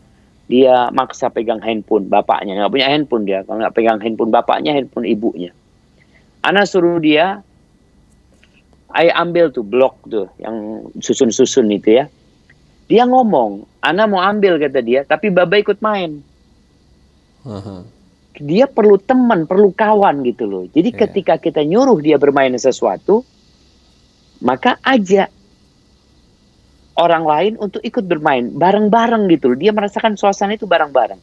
dia maksa pegang handphone bapaknya. Nggak punya handphone dia. Kalau nggak pegang handphone bapaknya, handphone ibunya. Anak suruh dia, ayo ambil tuh blok tuh, yang susun-susun itu ya. Dia ngomong, Ana mau ambil kata dia, tapi Baba ikut main. Dia perlu teman, perlu kawan gitu loh. Jadi ketika kita nyuruh dia bermain sesuatu, maka ajak orang lain untuk ikut bermain bareng-bareng gitu loh. Dia merasakan suasana itu bareng-bareng.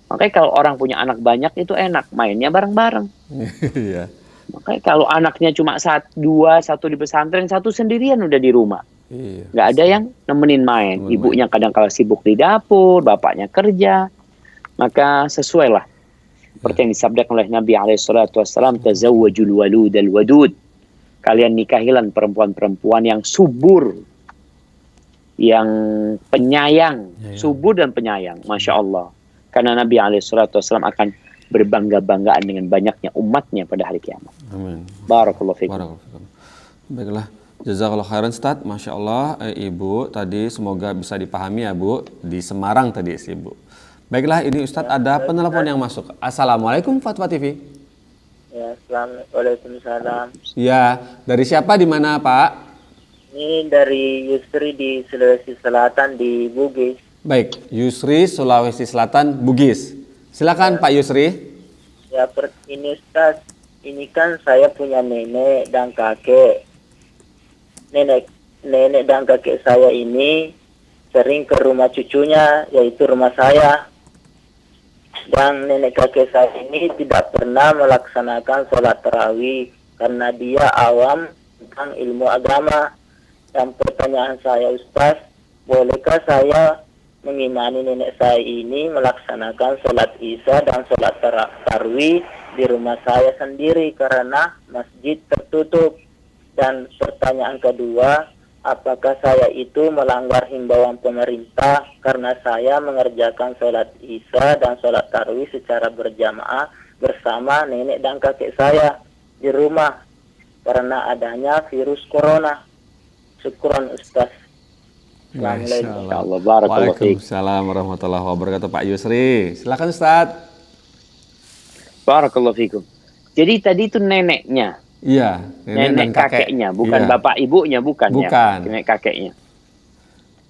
Makanya kalau orang punya anak banyak itu enak, mainnya bareng-bareng. Iya. Makanya kalau anaknya cuma dua, satu di pesantren, satu sendirian udah di rumah. Iya. Nggak ada yang nemenin main. Nemenin Ibunya kadang kala sibuk di dapur, bapaknya kerja. Maka sesuai lah. Seperti yang disabdakan oleh Nabi SAW, tazawwajul walud al-wadud. Kalian nikahilan perempuan-perempuan yang subur, yang penyayang, subur dan penyayang. Masya Allah. Karena Nabi SAW akan berbangga-banggaan dengan banyaknya umatnya pada hari kiamat. Amin. Barakallahu fikum. Barakallahu fikum. Baiklah. Jazakallah khairan Ustaz. Masya Allah, Ibu tadi semoga bisa dipahami ya Bu. Di Semarang tadi sih Bu. Baiklah, ini Ustadz ada penelpon yang masuk. Assalamualaikum Fatwa TV. Ya, Waalaikumsalam. Ya, dari siapa di mana Pak? Ini dari Yusri di Sulawesi Selatan di Bugis. Baik, Yusri Sulawesi Selatan Bugis. Silakan Pak Yusri. Ya, ini Ustaz, ini kan saya punya nenek dan kakek. Nenek dan kakek saya ini sering ke rumah cucunya, yaitu rumah saya. Dan nenek kakek saya ini tidak pernah melaksanakan sholat tarawih karena dia awam tentang ilmu agama. Dan pertanyaan saya, Ustaz, bolehkah saya mengimani nenek saya ini melaksanakan sholat isya dan sholat tarawih di rumah saya sendiri karena masjid tertutup? Dan pertanyaan kedua, apakah saya itu melanggar himbauan pemerintah karena saya mengerjakan sholat isya dan sholat tarawih secara berjamaah bersama nenek dan kakek saya di rumah karena adanya virus corona? Syukran Ustaz. Masya Allah. Barakallahu fiik. Waalaikumsalam warahmatullahi wabarakatuh Pak Yusri. Silakan Ustaz. Barakallahu fikum. Jadi tadi itu neneknya. Iya, nenek kakeknya, bukan iya. Bapak ibunya, bukan. Bukan. Ya, nenek kakeknya.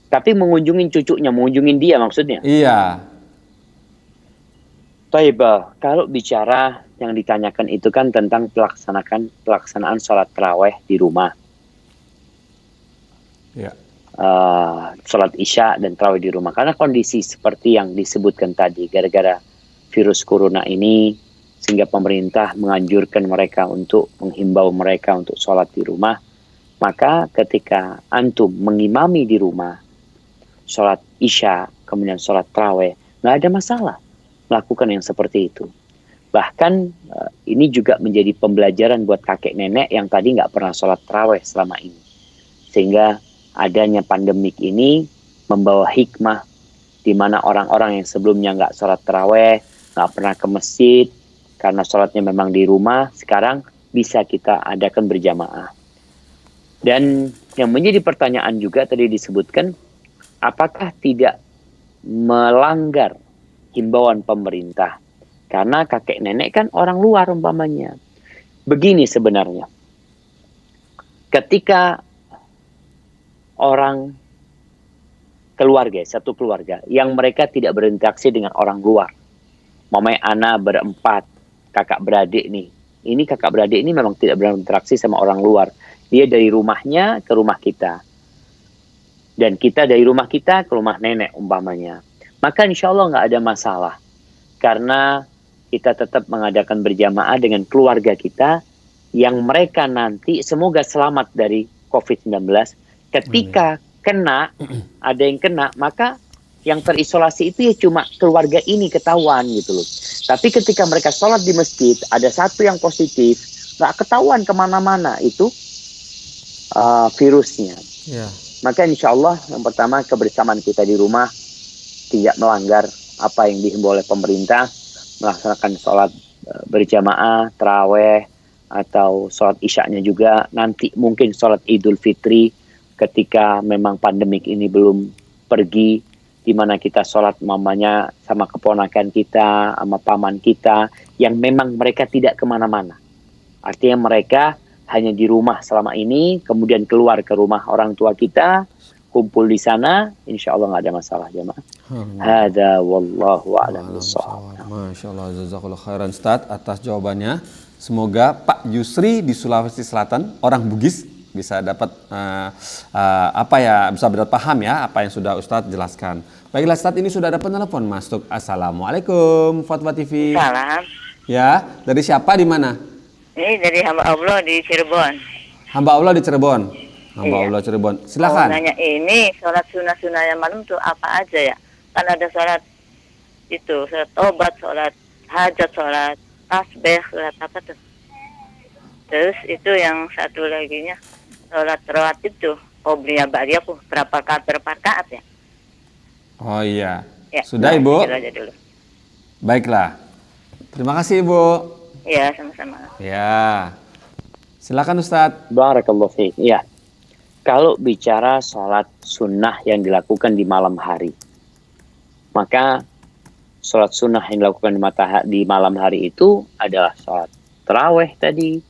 Tapi mengunjungin cucunya, mengunjungin dia maksudnya. Iya. Taibah, kalau bicara yang ditanyakan itu kan tentang pelaksanaan sholat tarawih di rumah. Iya. Sholat isya dan tarawih di rumah. Karena kondisi seperti yang disebutkan tadi, gara-gara virus corona ini, sehingga pemerintah menganjurkan mereka untuk menghimbau mereka untuk sholat di rumah. Maka ketika antum mengimami di rumah, sholat isya, kemudian sholat tarawih, nggak ada masalah melakukan yang seperti itu. Bahkan ini juga menjadi pembelajaran buat kakek nenek yang tadi nggak pernah sholat tarawih selama ini. Sehingga adanya pandemik ini membawa hikmah di mana orang-orang yang sebelumnya nggak sholat tarawih, nggak pernah ke masjid, karena sholatnya memang di rumah, sekarang bisa kita adakan berjamaah. Dan yang menjadi pertanyaan juga tadi disebutkan, apakah tidak melanggar himbauan pemerintah? Karena kakek nenek kan orang luar umpamanya. Begini sebenarnya, ketika orang keluarga, satu keluarga, yang mereka tidak berinteraksi dengan orang luar, mamanya anak berempat, kakak beradik nih. Ini kakak beradik ini memang tidak berinteraksi sama orang luar. Dia dari rumahnya ke rumah kita. Dan kita dari rumah kita ke rumah nenek umpamanya. Maka insya Allah nggak ada masalah. Karena kita tetap mengadakan berjamaah dengan keluarga kita yang mereka nanti semoga selamat dari COVID-19. Ketika kena, ada yang kena, maka yang terisolasi itu ya cuma keluarga ini ketahuan gitu loh. Tapi ketika mereka sholat di masjid, ada satu yang positif, nggak ketahuan kemana-mana itu virusnya. Ya. Maka insya Allah yang pertama kebersamaan kita di rumah tidak melanggar apa yang dihimbau oleh pemerintah, melaksanakan sholat berjamaah, taraweh, atau sholat isyaknya juga. Nanti mungkin sholat Idul Fitri ketika memang pandemik ini belum pergi, di mana kita sholat mamanya sama keponakan kita, sama paman kita, yang memang mereka tidak kemana-mana. Artinya mereka hanya di rumah selama ini, kemudian keluar ke rumah orang tua kita, kumpul di sana, insya Allah nggak ada masalah jemaah. Hada wallahu a'lam bishawab. Masya Allah, jazakallah khairan Ustaz atas jawabannya. Semoga Pak Yusri di Sulawesi Selatan, orang Bugis, bisa dapat bisa dapat paham ya apa yang sudah Ustadz jelaskan. Baiklah Ustadz, ini sudah ada penelpon masuk. Assalamualaikum Fatwa TV. Salam. Ya, dari siapa di mana? Ini dari hamba Allah di Cirebon. Hamba Allah di Cirebon. Hamba Iya. Allah Cirebon. Silakan. Nanya ini sholat sunnah yang malam tuh apa aja ya? Kan ada sholat itu, sholat tobat, sholat hajat, sholat tasbih, sholat apa tuh? Terus itu yang satu laginya sholat rawatib tuh, qobliyah ba'diyah tuh berapa rakaat ya? Oh iya. Ya, Sudah Ibu? itu aja dulu. Baiklah. Terima kasih Ibu. Iya, sama-sama. Ya. Silakan Ustadz. Barakallahu fiik. Ya. Kalau bicara sholat sunnah yang dilakukan di malam hari, maka sholat sunnah yang dilakukan di malam hari itu adalah sholat taraweh tadi,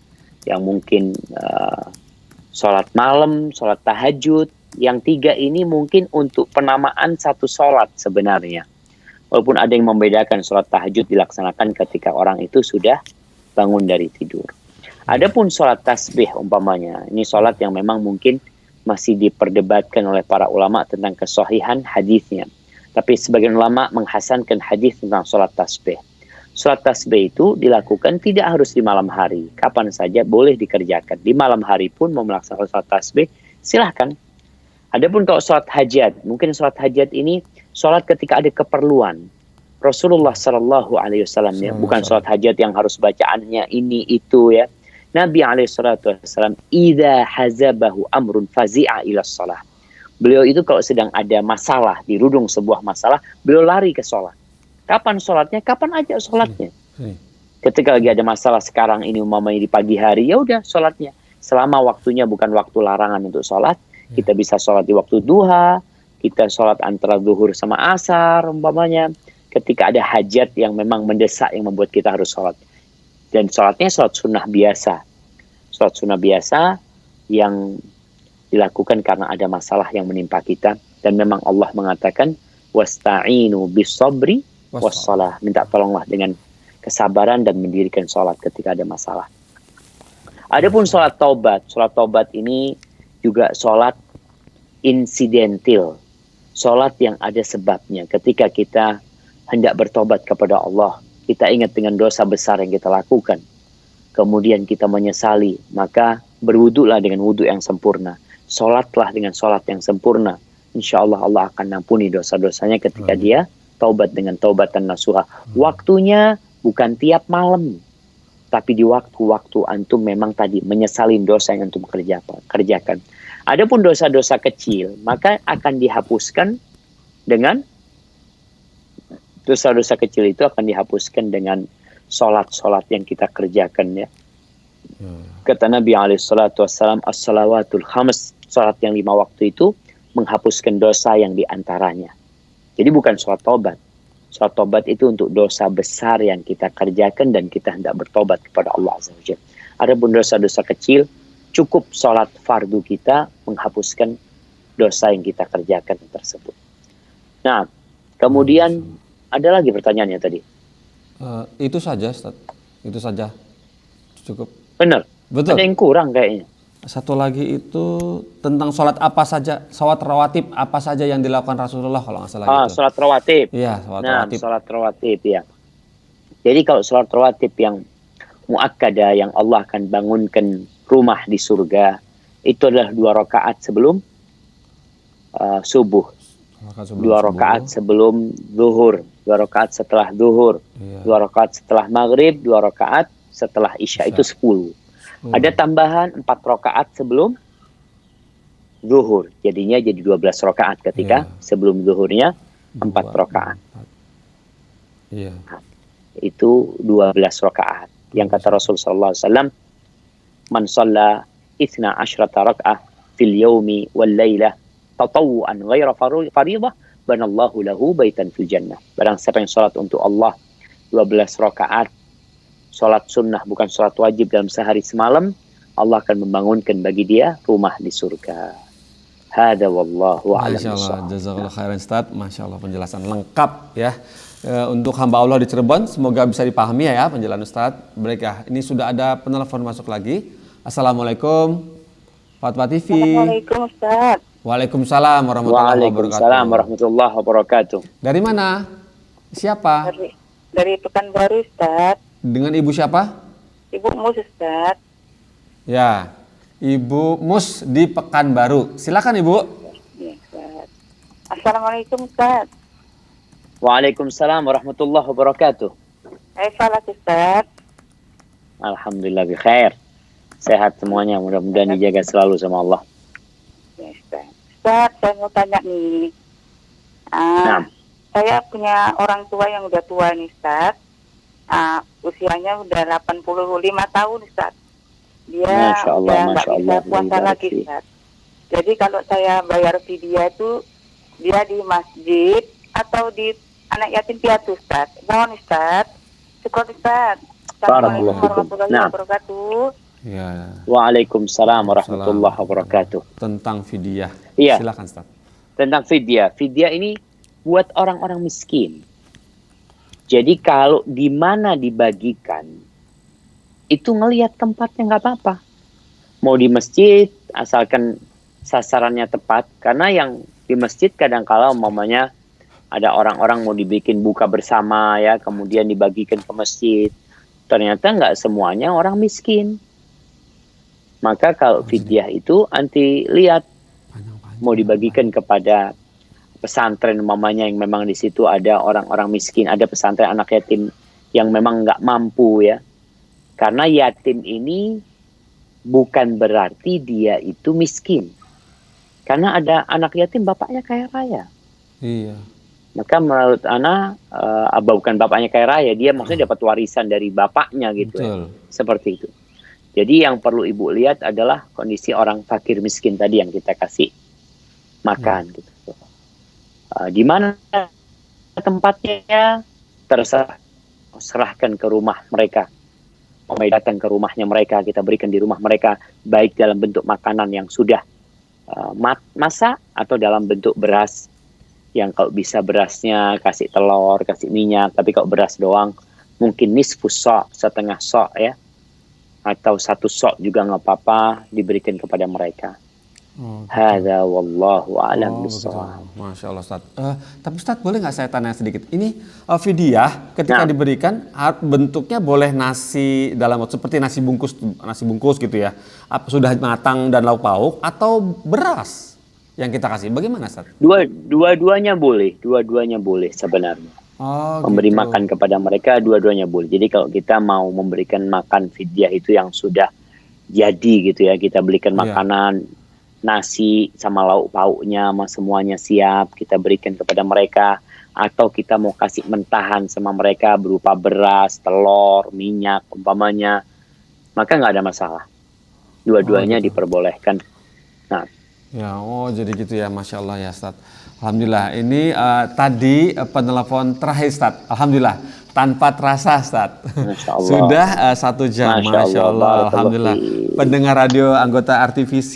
yang mungkin sholat malam, sholat tahajud. Yang tiga ini mungkin untuk penamaan satu sholat sebenarnya. Walaupun ada yang membedakan, sholat tahajud dilaksanakan ketika orang itu sudah bangun dari tidur. Adapun sholat tasbih umpamanya, ini sholat yang memang mungkin masih diperdebatkan oleh para ulama tentang kesahihan hadisnya. Tapi sebagian ulama menghasankan hadis tentang sholat tasbih. Sholat tasbih itu dilakukan tidak harus di malam hari. Kapan saja boleh dikerjakan. Di malam hari pun mau melaksanakan sholat tasbih, silahkan. Adapun kalau sholat hajat, mungkin sholat hajat ini sholat ketika ada keperluan. Rasulullah Shallallahu Alaihi Wasallam ya, bukan sholat hajat yang harus bacaannya ini itu ya. Nabi Alaihissalam, idza hazabahu amrun fazi'a ila shalah. Beliau itu kalau sedang ada masalah, dirudung sebuah masalah, beliau lari ke sholat. Kapan sholatnya? Kapan aja sholatnya. Ketika lagi ada masalah sekarang ini umpamanya di pagi hari, ya udah sholatnya. Selama waktunya bukan waktu larangan untuk sholat, kita bisa sholat di waktu duha, kita sholat antara zuhur sama asar umpamanya. Ketika ada hajat yang memang mendesak yang membuat kita harus sholat. Dan sholatnya sholat sunnah biasa. Sholat sunnah biasa yang dilakukan karena ada masalah yang menimpa kita. Dan memang Allah mengatakan, wasta'inu bis-sabri was-salah. Minta tolonglah dengan kesabaran dan mendirikan sholat ketika ada masalah. Adapun sholat taubat. Sholat taubat ini juga sholat insidentil. Sholat yang ada sebabnya. Ketika kita hendak bertobat kepada Allah, kita ingat dengan dosa besar yang kita lakukan, kemudian kita menyesali, maka berwudulah dengan wudu yang sempurna, sholatlah dengan sholat yang sempurna. Insya Allah Allah akan ampuni dosa-dosanya ketika dia taubat dengan taubatan nasuha. Waktunya bukan tiap malam, tapi di waktu-waktu antum memang tadi menyesalin dosa yang antum kerjakan. Adapun dosa-dosa kecil, maka akan dihapuskan dengan dosa-dosa kecil itu akan dihapuskan dengan sholat-sholat yang kita kerjakan ya. Kata Nabi SAW, as-salawatul khams, sholat yang 5 waktu itu menghapuskan dosa yang diantaranya. Jadi bukan sholat tobat. Sholat tobat itu untuk dosa besar yang kita kerjakan dan kita hendak bertobat kepada Allah Azza wa Jalla. Adapun dosa-dosa kecil, cukup sholat fardu kita menghapuskan dosa yang kita kerjakan tersebut. Nah, kemudian ada lagi pertanyaannya tadi. Itu saja, Ustaz. Itu saja. Cukup. Benar. Betul. Ada yang kurang kayaknya. Satu lagi itu tentang sholat apa saja, sholat rawatib apa saja yang dilakukan Rasulullah kalau nggak salah gitu. Sholat rawatib. Iya, sholat Nah, rawatib. sholat rawatib ya. Jadi kalau sholat rawatib yang muakkadah yang Allah akan bangunkan rumah di surga, itu adalah 2 rakaat sebelum subuh. 2 rakaat sebelum zuhur, 2 rakaat setelah zuhur, 2 rakaat setelah maghrib, 2 rakaat setelah isya. Itu 10. Ada tambahan 4 rakaat sebelum zuhur. Jadinya jadi 12 rakaat ketika sebelum zuhurnya 4 rakaat. Iya. Itu 12 rakaat. Yang kata Rasulullah SAW, man shalla 12 raka'ah fil yaumi wal lailah tatawuan ghaira faridah banallahu lahu baitan fil jannah. Barang siapa yang salat untuk Allah 12 rakaat, salat sunnah bukan salat wajib dalam sehari semalam, Allah akan membangunkan bagi dia rumah di surga. Hada wallahu a'lam. Masyaallah, jazakallahu khairan Ustaz. Masyaallah penjelasan lengkap ya. Untuk hamba Allah di Cirebon, semoga bisa dipahami ya penjelasan Ustaz. Baik ya, ini sudah ada penelpon masuk lagi. Assalamualaikum. Fatwa TV. Assalamualaikum Ustaz. Waalaikumsalam warahmatullahi wabarakatuh. Waalaikumsalam warahmatullahi wabarakatuh. Dari mana? Siapa? Dari Pekanbaru Ustaz. Dengan Ibu siapa? Ibu Mus Ustaz. Ya, Ibu Mus di Pekanbaru. Silakan Ibu. Ya, Ustaz. Assalamualaikum Ustaz. Waalaikumsalam warahmatullahi wabarakatuh. Salat Ustaz. Alhamdulillah bi khair. Sehat semuanya, mudah-mudahan dijaga selalu sama Allah. Ya, Ustaz. Ustaz, saya mau tanya nih. Nah. Saya punya orang tua yang udah tua nih Ustaz. Usianya udah 85 tahun Ustaz. Dia Masya Allah, udah nggak Masya bisa Allah, puasa lagi Ustaz. Jadi kalau saya bayar fidyah itu dia di masjid atau di anak yatim piatu Ustaz. Mohon Ustaz. Syukur Ustaz. Assalamualaikum warahmatullahi wabarakatuh. Ya. Waalaikumsalam warahmatullahi wabarakatuh. Tentang fidyah. Iya. Silakan Ustaz. Tentang fidyah. Fidyah ini buat orang-orang miskin. Jadi kalau di mana dibagikan, itu ngelihat tempatnya nggak apa-apa. Mau di masjid, asalkan sasarannya tepat. Karena yang di masjid kadang-kala umpamanya ada orang-orang mau dibikin buka bersama ya, kemudian dibagikan ke masjid. Ternyata nggak semuanya orang miskin. Maka kalau fidyah itu anti lihat mau dibagikan kepada pesantren umpamanya yang memang di situ ada orang-orang miskin, ada pesantren anak yatim yang memang nggak mampu ya. Karena yatim ini bukan berarti dia itu miskin. Karena ada anak yatim bapaknya kaya raya. Iya. Maka menurut Ana bukan bapaknya kaya raya, dia maksudnya dapat warisan dari bapaknya gitu. Betul. Ya. Seperti itu. Jadi yang perlu Ibu lihat adalah kondisi orang fakir miskin tadi yang kita kasih makan gitu. Di mana tempatnya terserah, serahkan ke rumah mereka. Mau datang ke rumahnya mereka, kita berikan di rumah mereka, baik dalam bentuk makanan yang sudah masak atau dalam bentuk beras. Yang kalau bisa berasnya kasih telur, kasih minyak, tapi kalau beras doang mungkin nisfus sok, setengah sok ya, atau 1 sok juga nggak apa-apa, diberikan kepada mereka. Hadza wallahu a'lam bishawab. Masya Allah Ustaz. Tapi Ustaz boleh nggak saya tanya sedikit? Ini fidyah ketika diberikan bentuknya boleh nasi dalam seperti nasi bungkus gitu ya? Apa sudah matang dan lauk pauk atau beras yang kita kasih? Bagaimana Ustaz? Dua-duanya boleh sebenarnya. Memberi makan kepada mereka dua-duanya boleh. Jadi kalau kita mau memberikan makan fidyah itu yang sudah jadi gitu ya, kita belikan makanan nasi sama lauk pauknya sama semuanya siap, kita berikan kepada mereka, atau kita mau kasih mentahan sama mereka berupa beras, telur, minyak umpamanya, maka nggak ada masalah, dua-duanya diperbolehkan. Nah ya, jadi gitu ya, Masya Allah ya Ustaz. Alhamdulillah, ini tadi penelpon terakhir Ustaz, Alhamdulillah tanpa terasa Ustaz. Sudah 1 jam, Masya Allah. Alhamdulillah. Pendengar radio anggota RTVC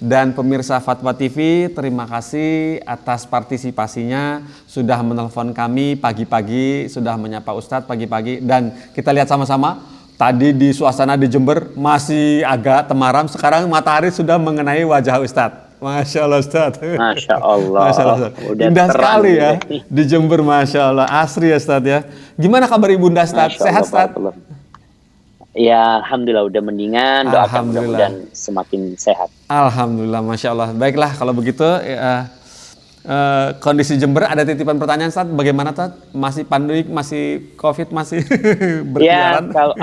dan pemirsa Fatwa TV, terima kasih atas partisipasinya. Sudah menelpon kami pagi-pagi, sudah menyapa Ustadz pagi-pagi. Dan kita lihat sama-sama, tadi di suasana di Jember masih agak temaram, sekarang matahari sudah mengenai wajah Ustadz. Masya Allah Ustadz. Masya Allah. Masya Allah Ustadz. Indah sekali ya di Jember, Masya Allah. Asri ya Ustadz ya. Gimana kabar Ibunda Ustadz? Sehat Ustadz? Ya Alhamdulillah udah mendingan. Doakan mudah-mudahan semakin sehat. Alhamdulillah, Masya Allah. Baiklah kalau begitu kondisi Jember, ada titipan pertanyaan Ustadz, bagaimana Ustadz? Masih pandemi, masih COVID, masih berkeliaran? Ya, kalau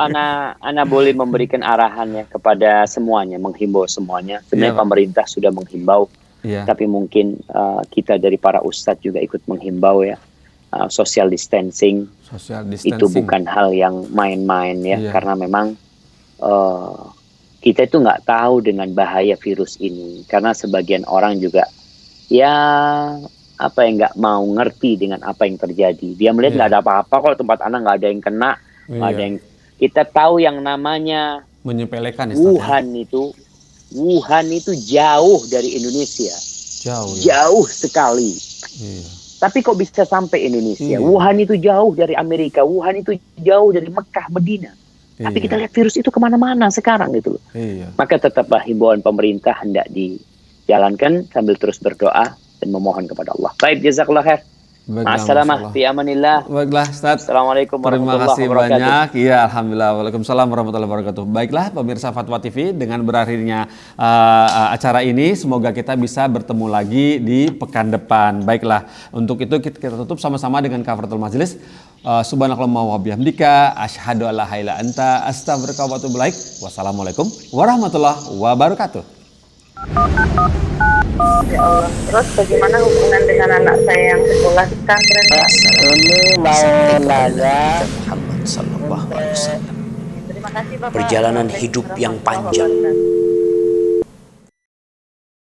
Ana boleh memberikan arahan ya kepada semuanya, menghimbau semuanya. Sebenarnya pemerintah sudah menghimbau, tapi mungkin kita dari para ustadz juga ikut menghimbau ya. Social distancing itu bukan hal yang main-main ya, karena memang kita itu nggak tahu dengan bahaya virus ini, karena sebagian orang juga nggak mau ngerti dengan apa yang terjadi. Dia melihat nggak ada apa-apa kalau tempat anak nggak ada yang kena, nggak ada yang. Kita tahu yang namanya menyepelekan Wuhan itu jauh dari Indonesia, jauh sekali. Tapi kok bisa sampai Indonesia? Wuhan itu jauh dari Amerika, Wuhan itu jauh dari Mekah, Medina. Tapi Iya. kita lihat virus itu kemana-mana sekarang gitu loh. Iya. Maka tetaplah himbauan pemerintah hendak dijalankan sambil terus berdoa dan memohon kepada Allah. Baik, jazakallah khair. Baiklah, Ma'assalamah, Masya Allah. fi amanillah. Baiklah, Ustaz. Assalamualaikum Terima warahmatullahi kasih wabarakatuh. banyak. Iya, alhamdulillah. Waalaikumsalam warahmatullahi wabarakatuh. Baiklah, pemirsa Fatwa TV, dengan berakhirnya acara ini, semoga kita bisa bertemu lagi di pekan depan. Baiklah, untuk itu kita tutup sama-sama dengan kafaratul majelis. Subhanakallahumma wa bihamdika, asyhadu alla ilaha illa anta, astaghfiruka wa atubu ilaik. Wassalamualaikum warahmatullahi wabarakatuh. Ya Allah. Terus bagaimana hubungan dengan anak saya yang sekolah di pesantren, Pak? Ini mau nanya, Muhammad sallallahu alaihi wasallam. Terima kasih, Bapak. Perjalanan hidup yang panjang